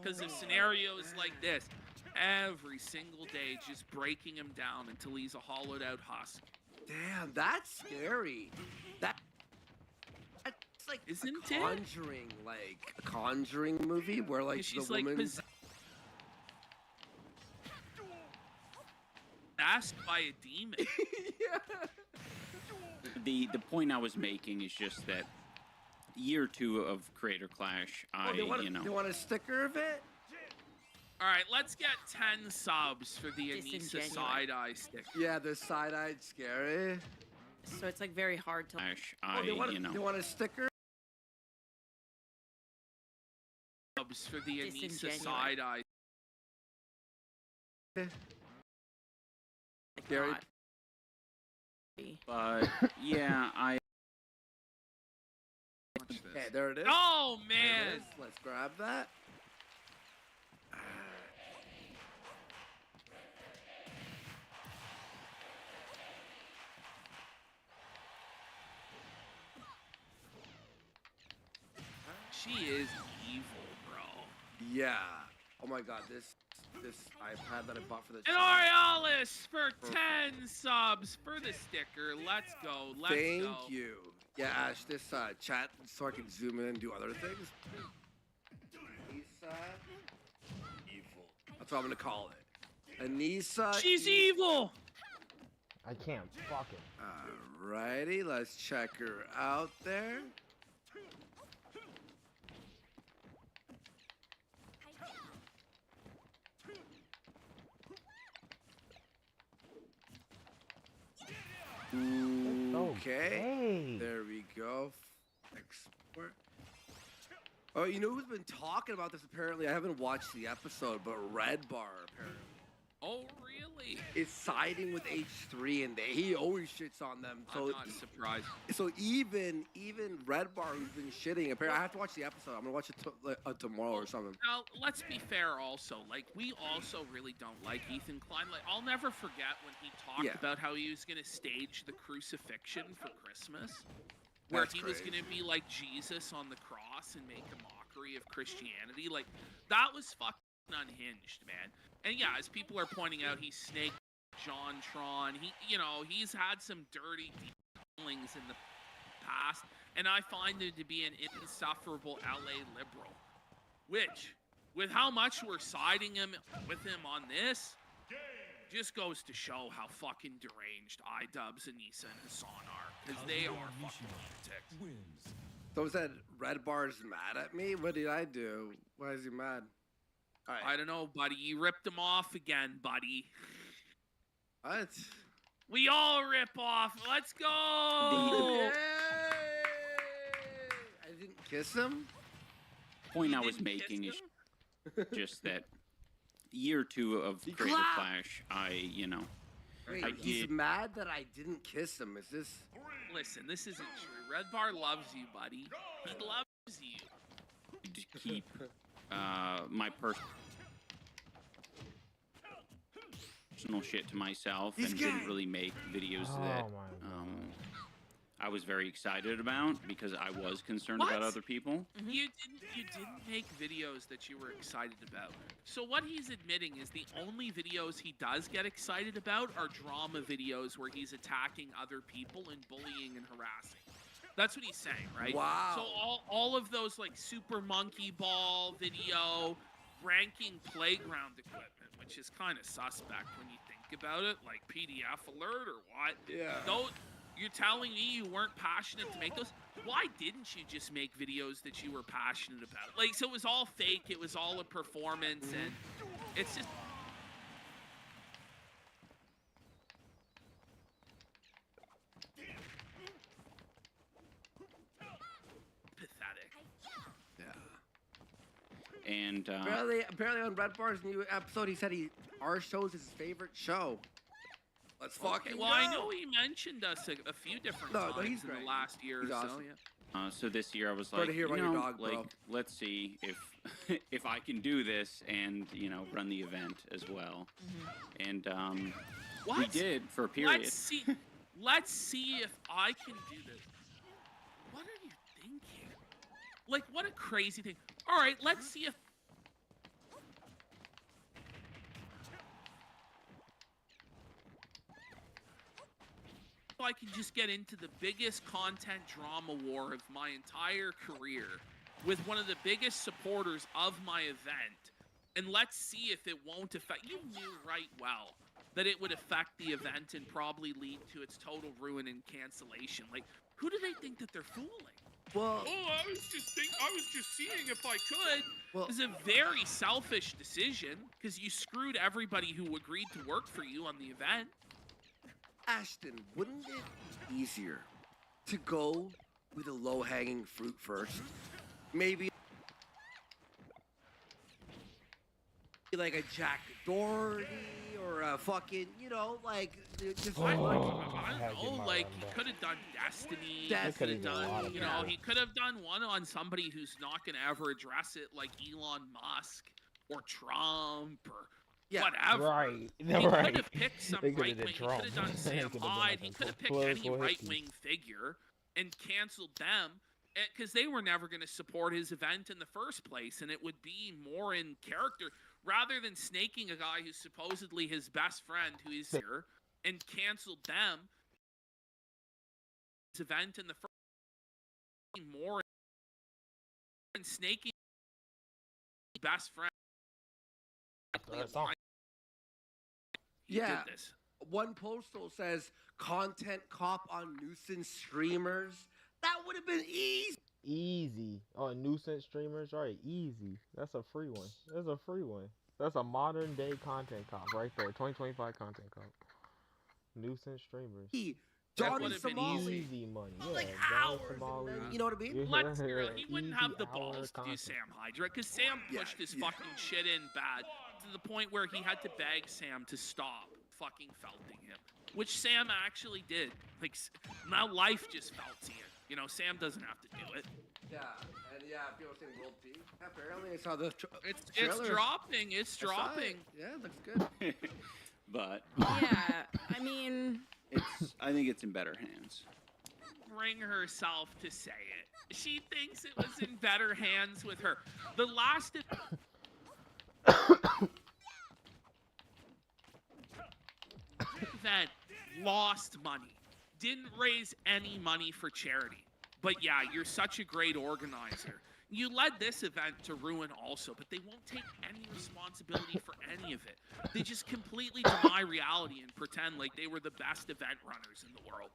Because of scenarios like this, every single day, just breaking him down until he's a hollowed out husk. Damn, that's scary. That's like Isn't a it? Conjuring, like a Conjuring movie where like She's the like woman. Possessed by a demon. The point I was making is just that year 2 of Creator Clash, They want, you know. They want a sticker of it? All right, let's get 10 subs for the Anissa Disingenuous. side-eye stick. Yeah, they're side-eyed scary. So it's like very hard to. Clash, They want, you know. they want a sticker? Subs for the Anissa Disingenuous. side-eye. Scary. God. But yeah, Watch this. Okay, there it is. Oh, There it man. is. Let's grab that. She is evil, bro. Yeah. Oh my god, this iPad that I bought for the And channel. Aurealis for 10 subs for the sticker. Let's go. Let's Thank go. you. Yeah, Ash, this chat so I can zoom in and do other things. Anissa, evil. That's what I'm gonna call it. Anissa. She's evil. I can't. Fuck it. Alrighty, let's check her out there. Okay. There we go. Export. Oh, you know who's been talking about this apparently? I haven't watched the episode, but Red Bar apparently Oh, really? is siding with H3 and he always shits on them. I'm So not surprised. so even Red Bar who's been shitting, apparently I have to watch the episode. I'm gonna watch it tomorrow or something. Now, let's be fair also. Like, we also really don't like Ethan Klein. Like, I'll never forget when he talked Yeah. about how he was going to stage the crucifixion for Christmas. Where That's he was crazy. going to be like Jesus on the cross and make a mockery of Christianity. Like, that was fucking unhinged, man. And yeah, as people are pointing out, he snaked JonTron. He's had some dirty dealings in the past, and I find him to be an insufferable LA liberal. Which, with how much we're siding with him on this, just goes to show how fucking deranged iDubbbz, Anissa, and Hassan are, because they are fucking lunatics. So said Red Bar's mad at me? What did I do? Why is he mad? All I right. don't know, buddy. You ripped him off again, buddy. What? We all rip off. Let's go. Yay! I didn't kiss him? point You I was didn't kiss making is him? just that year 2 of He Creator clapped. Clash, you know. Wait, I he's did. mad that I didn't kiss him. Is this? Listen, this isn't true. Red Bar loves you, buddy. He loves you. To keep my personal shit to myself He's and didn't gay. really make videos Oh that my god. I was very excited about because I was concerned What? about other people. You didn't make videos that you were excited about. So what he's admitting is the only videos he does get excited about are drama videos where he's attacking other people and bullying and harassing. That's what he's saying, right? Wow. So all of those like Super Monkey Ball video, ranking playground equipment, which is kind of suspect when you think about it, like PDF alert or what? Yeah. Those, you're telling me you weren't passionate to make those? Why didn't you just make videos that you were passionate about? Like, so it was all fake. It was all a performance, and it's just. Pathetic. Yeah. And Apparently on Red Bar's new episode, he said our show's his favorite show. Let's fucking Well, go. I know he mentioned us a few different No, times he's in great. the last year He's or so. awesome. Yeah. so this year I was Sorry like, to hear you about your know, dog, bro. like let's see if if I can do this and run the event as well. And we What? did for a period. Let's see. Let's see if I can do this. What are you thinking? Like, what a crazy thing. All right, let's see if I can just get into the biggest content drama war of my entire career with one of the biggest supporters of my event. And let's see if it won't affect. You knew right well that it would affect the event and probably lead to its total ruin and cancellation. Like, who do they think that they're fooling? Well, I was just seeing if I could. Well- It was a very selfish decision because you screwed everybody who agreed to work for you on the event. Ashton, wouldn't it be easier to go with a low-hanging fruit first? Maybe like a Jack Doherty or a fucking, like just I Oh, don't had to get know, my like run he back. could have done Destiny. He Destiny. could have Could've done a lot done, of he could have done one on somebody who's not gonna ever address it, like Elon Musk or Trump or Yeah, whatever. Right. He Right. could have picked some They coulda right did wing. He Trump. could have done They Sam coulda done Hyde. like He a could have picked any political history. right wing figure and canceled them because they were never going to support his event in the first place, and it would be more in character rather than snaking a guy who's supposedly his best friend who is here and canceled them. His event in the first more and snaking his best friend. That's all. He Yeah. did this. one postal says content cop on nuisance streamers. That would have been easy. Easy. Oh, nuisance streamers, right? Easy. That's a free one. That's a free one. That's a modern day content cop right there. 2025 content cop. Nuisance streamers. Johnny would've been Somali. Easy money. But Yeah, like Johnny hours, Somali. and then, you know what I mean? Yeah, Let's be real, he wouldn't have the easy balls hour to do content. Sam Hydra because Sam Yeah, pushed his yeah. fucking shit in bad to the point where he had to beg Sam to stop fucking felting him, which Sam actually did. Like now, life just felts you. You know, Sam doesn't have to do it. Yeah, and yeah, people saying World T. Apparently, I saw the. It's trailer. dropping. It's I saw it. dropping. Yeah, it looks good. But Yeah, I mean, I think it's in better hands. Bring herself to say it. She thinks it was in better hands with her. The last event lost money, didn't raise any money for charity. But yeah, you're such a great organizer. You led this event to ruin also, but they won't take any responsibility for any of it. They just completely deny reality and pretend like they were the best event runners in the world.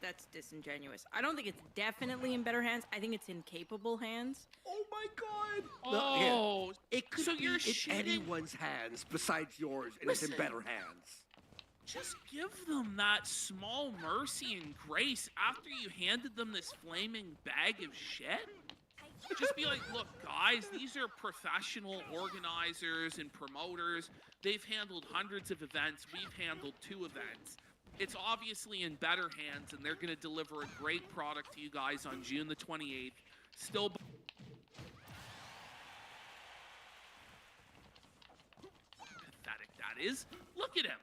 that's disingenuous. I don't think it's definitely in better hands. I think it's in capable hands. Oh my God! Oh, It could so be you're in shitting- anyone's hands besides yours, and it's in Listen. better hands. just give them that small mercy and grace after you handed them this flaming bag of shit. Just be like, look, guys, these are professional organizers and promoters. They've handled hundreds of events. We've handled 2 events. It's obviously in better hands, and they're going to deliver a great product to you guys on June the 28th. Still pathetic, that is. Look at him.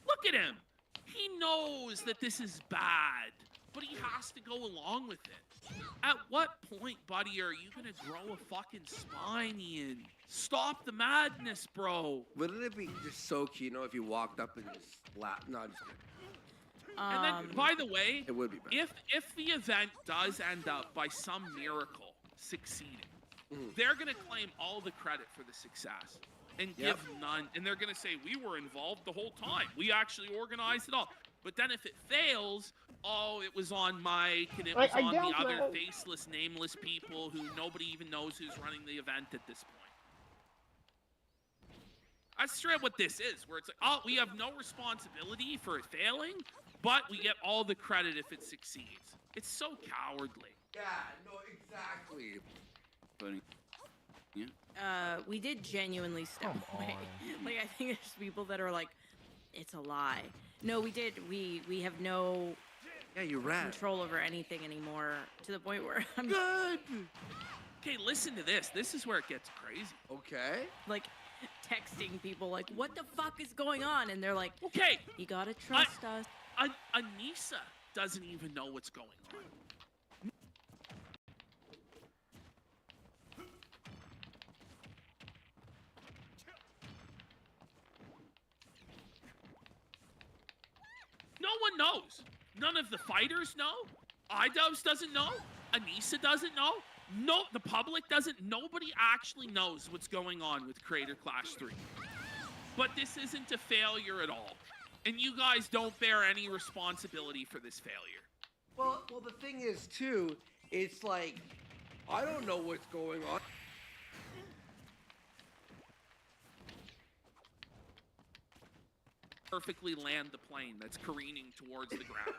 Look at him. He knows that this is bad, but he has to go along with it. At what point, buddy, are you going to grow a fucking spine, Ian? Stop the madness, bro. Wouldn't it be just so cute, if you walked up and just laughed? No, I'm just kidding. And then, by the way, It would be better. if the event does end up by some miracle succeeding, Mhm. they're gonna claim all the credit for the success and Yep. give none. And they're gonna say we were involved the whole time. We actually organized it all. But then if it fails, oh, it was on Mike and it was I on the doubt other that. faceless, nameless people who nobody even knows who's running the event at this point. That's straight up what this is, where it's like, oh, we have no responsibility for it failing, but we get all the credit if it succeeds. It's so cowardly. Yeah, no, exactly. But We did genuinely step Come away. on. Like, I think there's people that are like, it's a lie. No, we did. We have no Yeah, you ran. control over anything anymore, to the point where I'm Good. Okay, listen to this. This is where it gets crazy. Okay. Like, texting people like, what the fuck is going on? And they're like, Okay, you gotta trust us. Anissa doesn't even know what's going on. No one knows. None of the fighters know. iDubbbz doesn't know. Anissa doesn't know. No, the public doesn't. Nobody actually knows what's going on with Creator Clash 3. But this isn't a failure at all. And you guys don't bear any responsibility for this failure. Well, the thing is, too, it's like, I don't know what's going on. Perfectly land the plane that's careening towards the ground.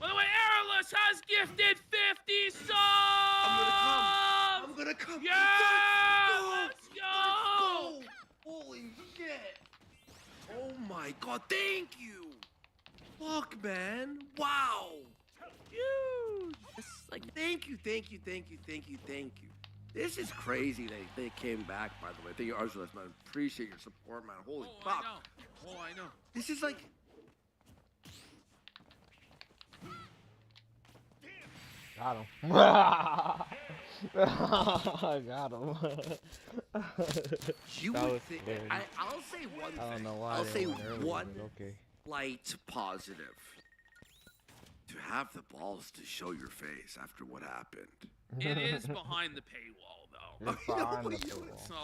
By the way, Airless has gifted 50 subs! I'm gonna come. Yeah! Let's Let's go! Holy shit! Oh my god, thank you! Fuck, man! Wow! Huge. It's like, Thank you. This is crazy they came back, by the way. Thank you, Arzulas, man. Appreciate your support, man. Holy Oh, fuck. I know. This is like... Got him. I got him. You That would was think... scary. I'll say one thing. I don't know why. I'll they say went early, one but okay. light positive. To have the balls to show your face after what happened. It is behind the paywall, though. It's behind the paywall. So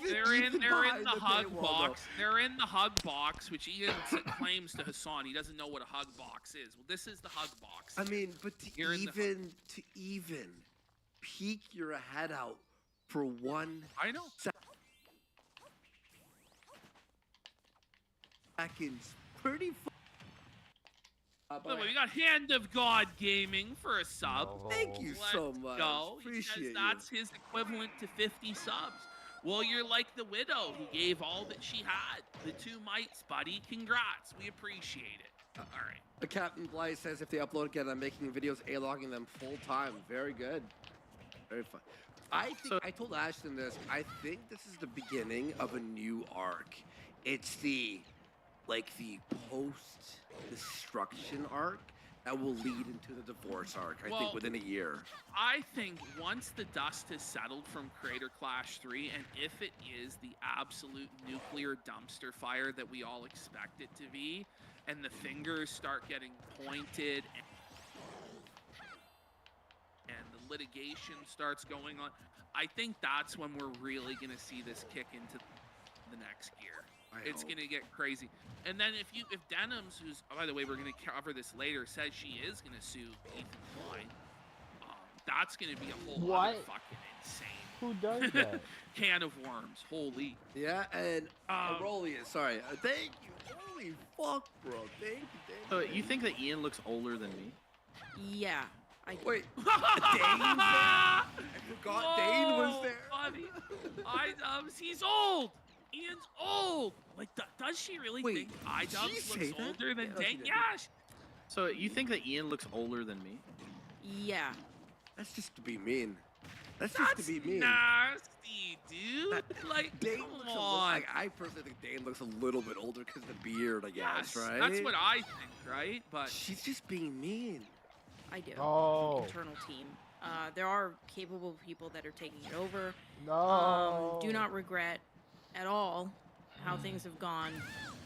They're they're in the hug box. They're in the hug box, which Ian claims to Hassan. He doesn't know what a hug box is. Well, this is the hug box. I mean, but You're in to even peek your head out for 1 I know. seconds, pretty. By the way, we got Hand of God Gaming for a sub. Thank you so much. Go. He Appreciate says you. that's his equivalent to 50 subs. Well, you're like the widow who gave all that she had. The 2 mites, buddy. Congrats. We appreciate it. All right. Captain Blythe says if they upload again, I'm making videos A-logging them full time. Very good. Very fun. I told Ashton this. I think this is the beginning of a new arc. It's the post-destruction arc that will lead into the divorce arc, I think, within a year. I think once the dust has settled from Creator Clash 3, and if it is the absolute nuclear dumpster fire that we all expect it to be, and the fingers start getting pointed, and the litigation starts going on, I think that's when we're really going to see this kick into the next gear. It's going to get crazy. And then if Denims, who's, by the way, we're going to cover this later, says she is going to sue Ethan Klein, that's going to be a whole other fucking insane. Who does that? Can of worms. Holy. Yeah, and Aurelius, sorry. Thank you. Holy fuck, bro. Thank you. So you think that Ian looks older than me? yeah. I do. Wait, Dane's there? I forgot Dane was there. Funny. iDubbbz, he's old. Ian's old. Like, does she really Wait, think did she iDubbbz say looks that? older than Yeah, she Dane? did. Yeah. So you think that Ian looks older than me? Yeah. That's just to be mean. That's just That's to be mean. nasty, dude. Like, Dane come looks on. I personally think Dane looks a little bit older because of the beard, I guess, Yes, right? that's what I think, right? But She's just being mean. I do. Oh. Internal team. There are capable people that are taking it over. No. Do not regret at all how things have gone.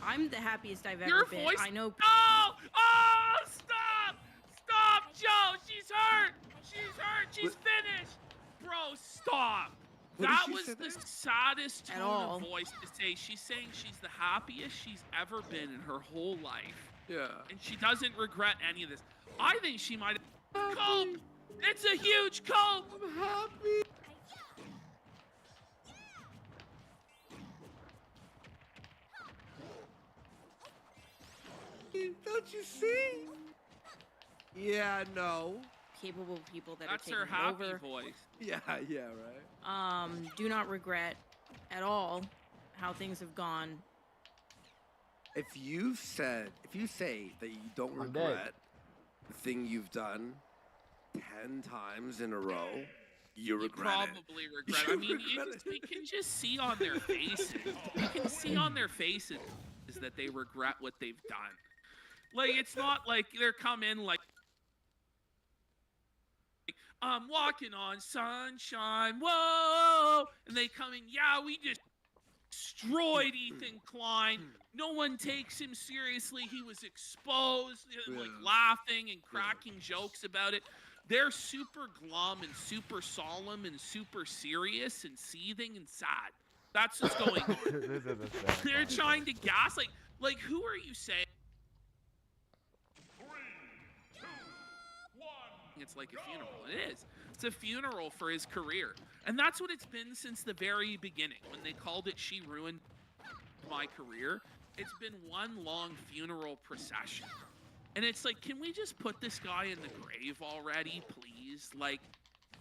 I'm the happiest I've your ever been. voice. I know. Oh! Oh! Stop! Stop, Joe! She's hurt! She's hurt! She's finished! Bro, stop! What did That she was say the there? saddest At tone all. of voice to say. She's saying she's the happiest she's ever been in her whole life. Yeah. And she doesn't regret any of this. I think she might have cope! It's a huge cope! I'm happy. Don't you see? Yeah, no. Capable people that That's are her taking happy it over. voice. Yeah, right. Do not regret at all how things have gone. If you say that you don't I'm dead. regret the thing you've done 10 times in a row, You You regret it. probably regret it. I You mean, regret we can just see on their faces. You can see on their faces is that they regret what they've done. Like, it's not like they're coming like, I'm walking on sunshine, whoa! And they come in, yeah, we just destroyed Ethan Klein. No one takes him seriously. He was exposed, like Yeah. laughing and cracking jokes about it. They're super glum and super solemn and super serious and seething and sad. That's what's going on. This is a sad They're podcast. trying to gas, like who are you saying? It's like a funeral. It is. It's a funeral for his career. And that's what it's been since the very beginning. When they called it She Ruined My Career, it's been one long funeral procession. And it's like, can we just put this guy in the grave already, please? Like,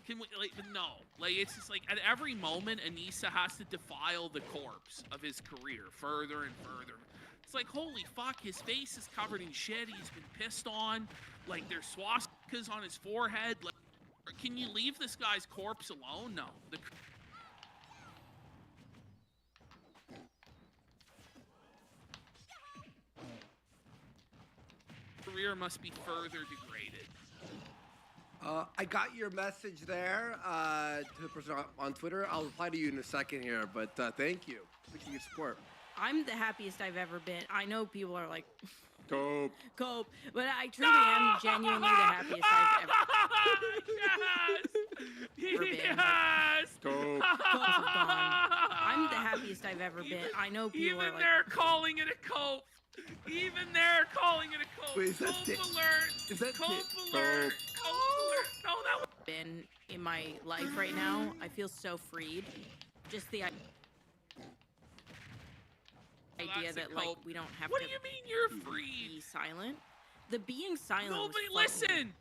can we, like, no. Like, it's just like, at every moment, Anissa has to defile the corpse of his career further and further. It's like, holy fuck, his face is covered in shit. He's been pissed on. Like, there's swastikas on his forehead. Like, can you leave this guy's corpse alone? No. The career must be further degraded. I got your message there to the person on Twitter. I'll reply to you in a second here, but thank you. Appreciate your support. I'm the happiest I've ever been. I know people are like, Cope. cope, but I truly am genuinely the happiest I've ever Yes! been. Yes! Cope. Copes have gone. I'm the happiest I've ever been. I know people Even are like, they're calling it a cope. Even they're calling it a cope. Wait, is that Cope Dick? alert. Is that Cope Dick? alert. Cope alert. No, that was been in my life right now. I feel so freed. Just the idea that's a that like cope. we don't have What to do you mean you're be free? silent. The being silent. Nobody was fun. listen.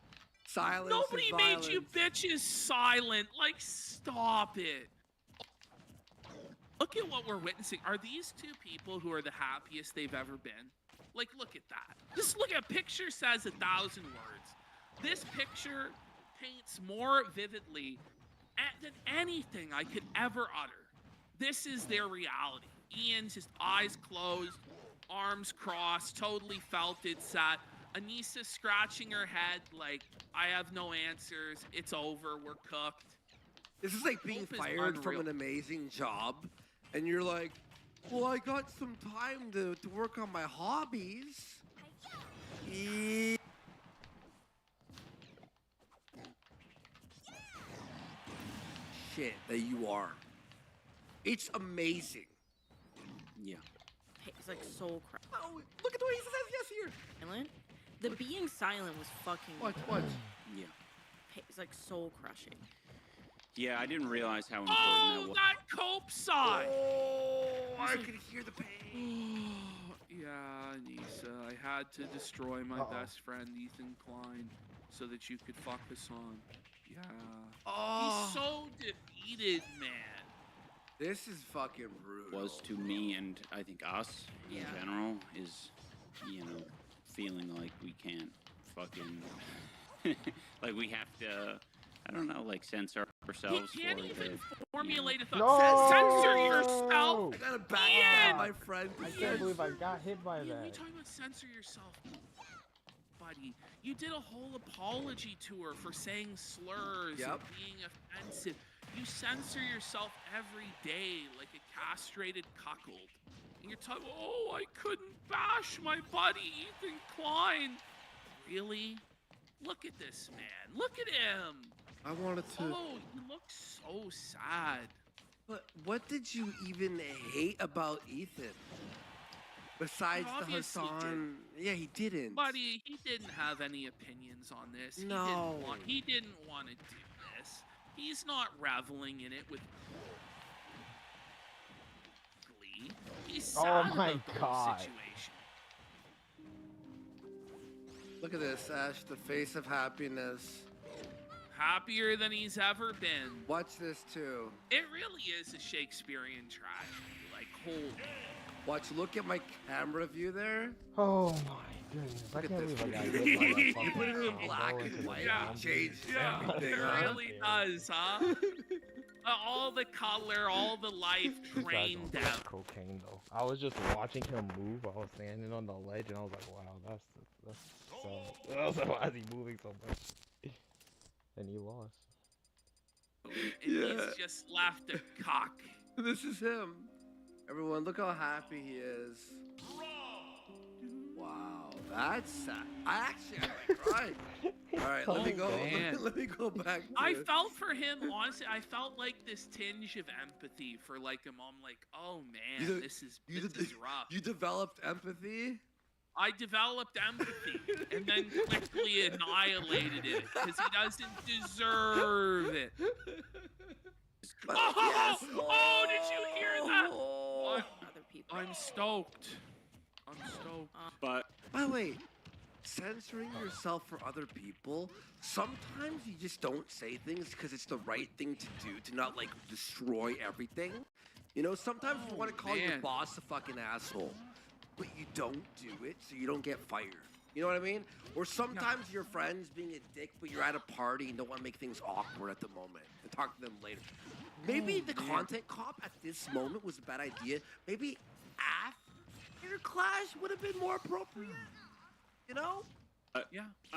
Silence. Nobody and made you violence. bitches silent. Like, stop it. Look at what we're witnessing. Are these two people who are the happiest they've ever been? Like, look at that. Just look at picture says 1,000 words. This picture paints more vividly than anything I could ever utter. This is their reality. Ian's just eyes closed, arms crossed, totally felt it, sad. Anissa scratching her head like, I have no answers. It's over. We're cooked. This is like being Hope is fired from unreal. an amazing job, and you're like, well, I got some time to work on my hobbies. Shit that you are. It's amazing. Yeah. It's like soul crushing. Oh, look at the way he says yes here. Silent. The being silent was fucking. What? Yeah. It's like soul crushing. Yeah, I didn't realize how important Oh, that was. that cope side. Oh, I can hear the pain. Yeah, Anissa, I had to destroy my Uh-oh. best friend, Ethan Klein, so that you could fuck us on. Yeah. Oh, He's so defeated, man. this is fucking brutal. Was to me and I think us in Yeah. general is, feeling like we can't fucking, like we have to, I don't know, like censor ourselves He can't for even the, formulate a No! thought. Censor yourself. I gotta back Ian! up my friend. I can't believe I got hit by Ian, we that. talking about censor yourself, buddy. You did a whole apology tour for saying slurs Yep. and being offensive. You censor yourself every day like a castrated cuckold. And you're talking, oh, I couldn't bash my buddy Ethan Klein. Really? Look at this man. Look at him. I wanted to. Oh, you look so sad. But what did you even hate about Ethan? Besides He the obviously Hassan, yeah, he didn't. Buddy, he didn't have any opinions on this. No. He didn't want to do this. He's not reveling in it with glee. He's sad Oh my about the God. situation. Look at this, Ash, the face of happiness. Happier than he's ever been. Watch this too. It really is a Shakespearean tragedy. Like, holy. Watch, look at my camera view there. Oh my goodness. I Look at can't this. believe I got hit by that You fucking put it in combo black into and the white, Yeah. it changes Yeah, everything, it huh? really does, huh? All the color, all the life These guys drained don't out. do cocaine though. I was just watching him move. I was standing on the ledge and I was like, wow, that's sad. I was like, why is he moving so much? And he lost. And Yeah. he's just left a cock. This is him. Everyone, look how happy he is. Wow, that's sad. I cried. All right, let me go. man. Let me go back. To I felt for him, honestly. I felt like this tinge of empathy for like him. I'm like, oh man, You- this is you rough. You developed empathy. I developed empathy and then quickly annihilated it because he doesn't deserve it. Yes. Oh, did you hear that? Oh. Other people. I'm stoked. I'm stoked. But By the way, censoring yourself for other people, sometimes you just don't say things because it's the right thing to do to not like destroy everything. You know, sometimes you want to call your man. boss a fucking asshole, but you don't do it so you don't get fired. You know what I mean? Or sometimes your friend's being a dick, but you're at a party and don't want to make things awkward at the moment and talk to them later. Maybe the content cop at this moment was a bad idea. Maybe after class would have been more appropriate. You know?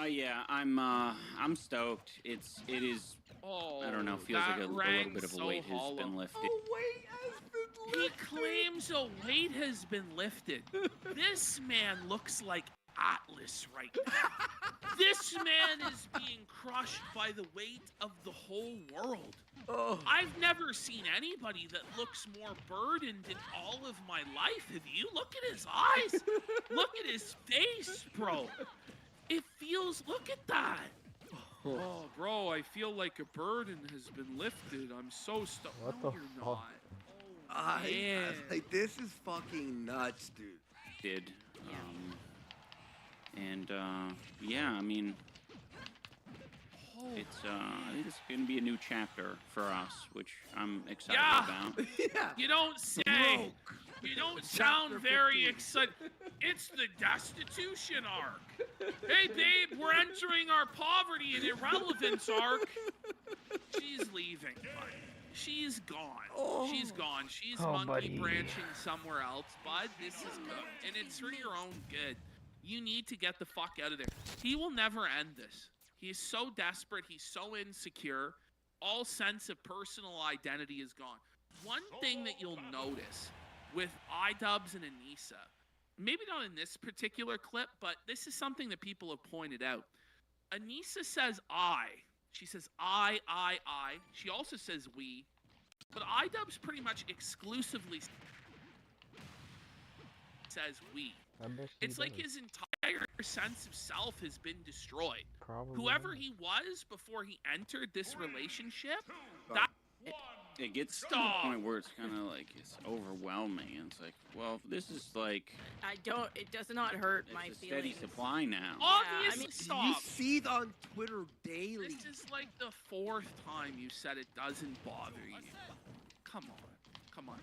Yeah. I'm stoked. It is. Oh, I don't know. Feels like a little rang bit of a so weight has hollow. been lifted. Oh, wait, has been He lifted. claims a weight has been lifted. This man looks like Atlas right now. This man is being crushed by the weight of the whole world. Oh. I've never seen anybody that looks more burdened in all of my life. Have you? Look at his eyes. Look at his face, bro. It feels, look at that. Oh, bro, I feel like a burden has been lifted. I'm so stoked. What No, the you're fuck? not. Man. Like, this is fucking nuts, dude. Did. Yeah, I mean, Oh, it's it's gonna be a new chapter for us, which I'm excited Yeah. about. Yeah. you don't say. Broke. You don't Chapter sound very 15. excited. It's the destitution arc. Hey, babe, we're entering our poverty and irrelevance arc. She's leaving, bud. She's gone. She's gone. She's Oh, monkey buddy. branching somewhere else, bud. This is good. And it's for your own good. You need to get the fuck out of there. He will never end this. He's so desperate. He's so insecure. All sense of personal identity is gone. One thing that you'll notice with iDubbbz and Anissa, maybe not in this particular clip, but this is something that people have pointed out. Anissa says I. She says I. She also says we. But iDubbbz pretty much exclusively says we. I bet she It's like does. his entire sense of self has been destroyed. Probably Whoever does. he was before he entered this relationship, It gets to Stop. the point where it's kind of like it's overwhelming. It's like, well, this is like It does not hurt it's my a steady feelings. supply now. obviously, mean, You stop. see it on Twitter daily. This is like the fourth time you said it doesn't bother you. Come on.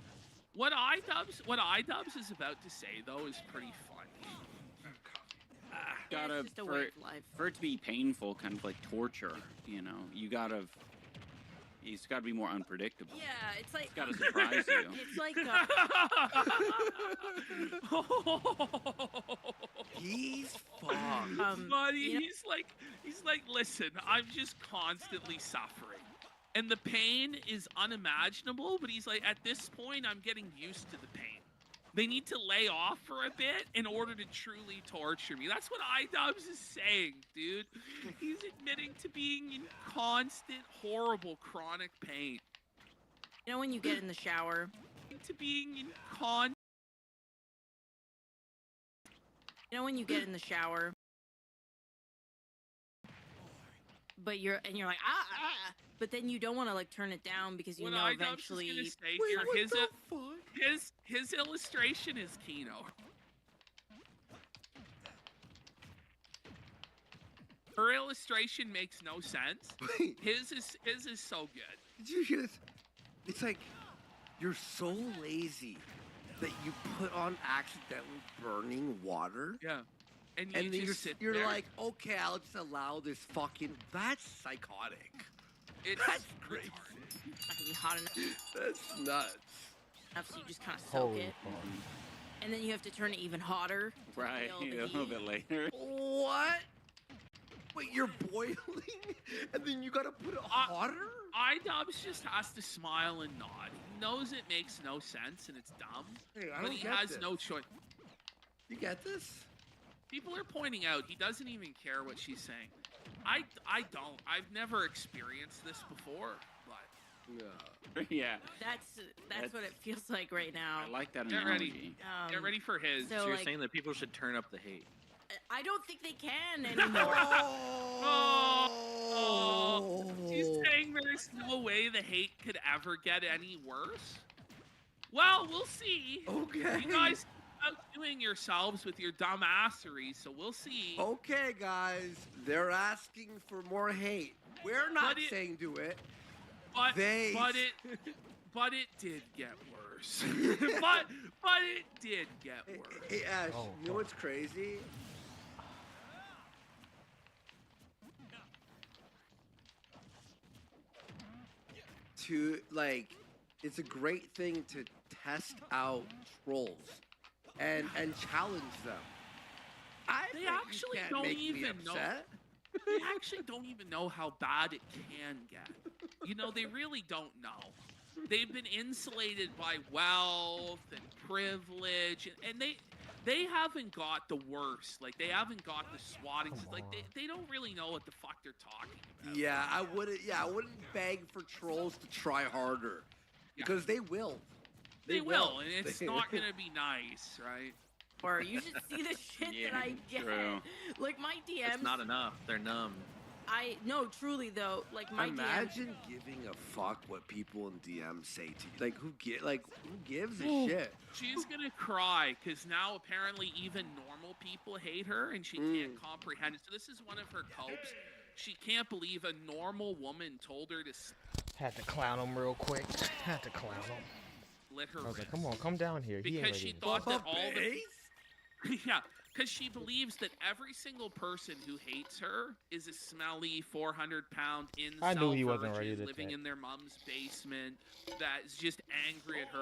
What iDubbbz is about to say though is pretty funny. Gotta It's just a way of life. for it to be painful, kind of like torture. You know, it's got to be more unpredictable. Yeah, it's like It's got to surprise you. it's like He's fucked. Buddy, you know- he's like, listen, I'm just constantly suffering. And the pain is unimaginable, but he's like, at this point, I'm getting used to the pain. They need to lay off for a bit in order to truly torture me. That's what iDubbbz is saying, dude. He's admitting to being in constant, horrible, chronic pain. you know when you get in the shower, To being in you know when you get in the shower, but you're like but then you don't want to like turn it down because you what know iDubbbz is eventually gonna say Wait, here, what his, the fuck? his illustration is Kino. Her illustration makes no sense. Wait, His is so good. did you hear this? It's like you're so lazy that you put on accidentally burning water, Yeah. And you and then just sit you're there. like, okay, I'll just allow this fucking. That's psychotic. It's That's crazy. It's not gonna be hot That's nuts. enough, so you just kind of soak Holy it, fuck. and then you have to turn it even hotter. to Right, feel the a little heat. bit later. What? Wait, you're boiling, and then you gotta put it hotter? iDubbbz just has to smile and nod. He knows it makes no sense and it's dumb, Hey, I but don't he get has this. no choice. You get this? People are pointing out he doesn't even care what she's saying. I don't. I've never experienced this before, but No. Yeah, That's what it feels like right now. I like that Get ready. analogy. get ready for his. so- So you're like- saying that people should turn up the hate? I don't think they can anymore. Oh, she's saying there's no way the hate could ever get any worse. Well, we'll see. Okay. You guys keep outdoing yourselves with your dumbassery, so we'll see. Okay, guys. They're asking for more hate. We're not But it- saying do it. But They- but it did get worse. but it did get Hey, worse. hey, Ash, Oh, you know what's crazy? To like, it's a great thing to test out trolls and challenge them. I They think you actually can't don't make me even know. upset. They actually don't even know how bad it can get. You know, they really don't know. They've been insulated by wealth and privilege, and they haven't got the worst. Like, they haven't got the swatting. Come Like, on. they don't really know what the fuck they're talking about. Yeah, I wouldn't. Yeah, I wouldn't beg for trolls to try harder Yeah. because they will. They will, and it's not going to be nice, right? Or you should see the shit Yeah, that I get. true. Like my DMs. It's not enough. They're numb. No, truly though. Like my DMs. Imagine giving a fuck what people in DM say to you. Like who gives a Ooh. shit? She's gonna cry because now apparently even normal people hate her and she can't comprehend it. So this is one of her copes. She can't believe a normal woman told her to Had to clown him real quick. Had to clown him. slit her I was wrist. like, come on, come down here. He ain't Because she ready to- thought that Bubba all the Bass? yeah, because she believes that every single person who hates her is a smelly 400-pound incel I knew he wasn't ready virgin to living take. in their mom's basement that is just angry at her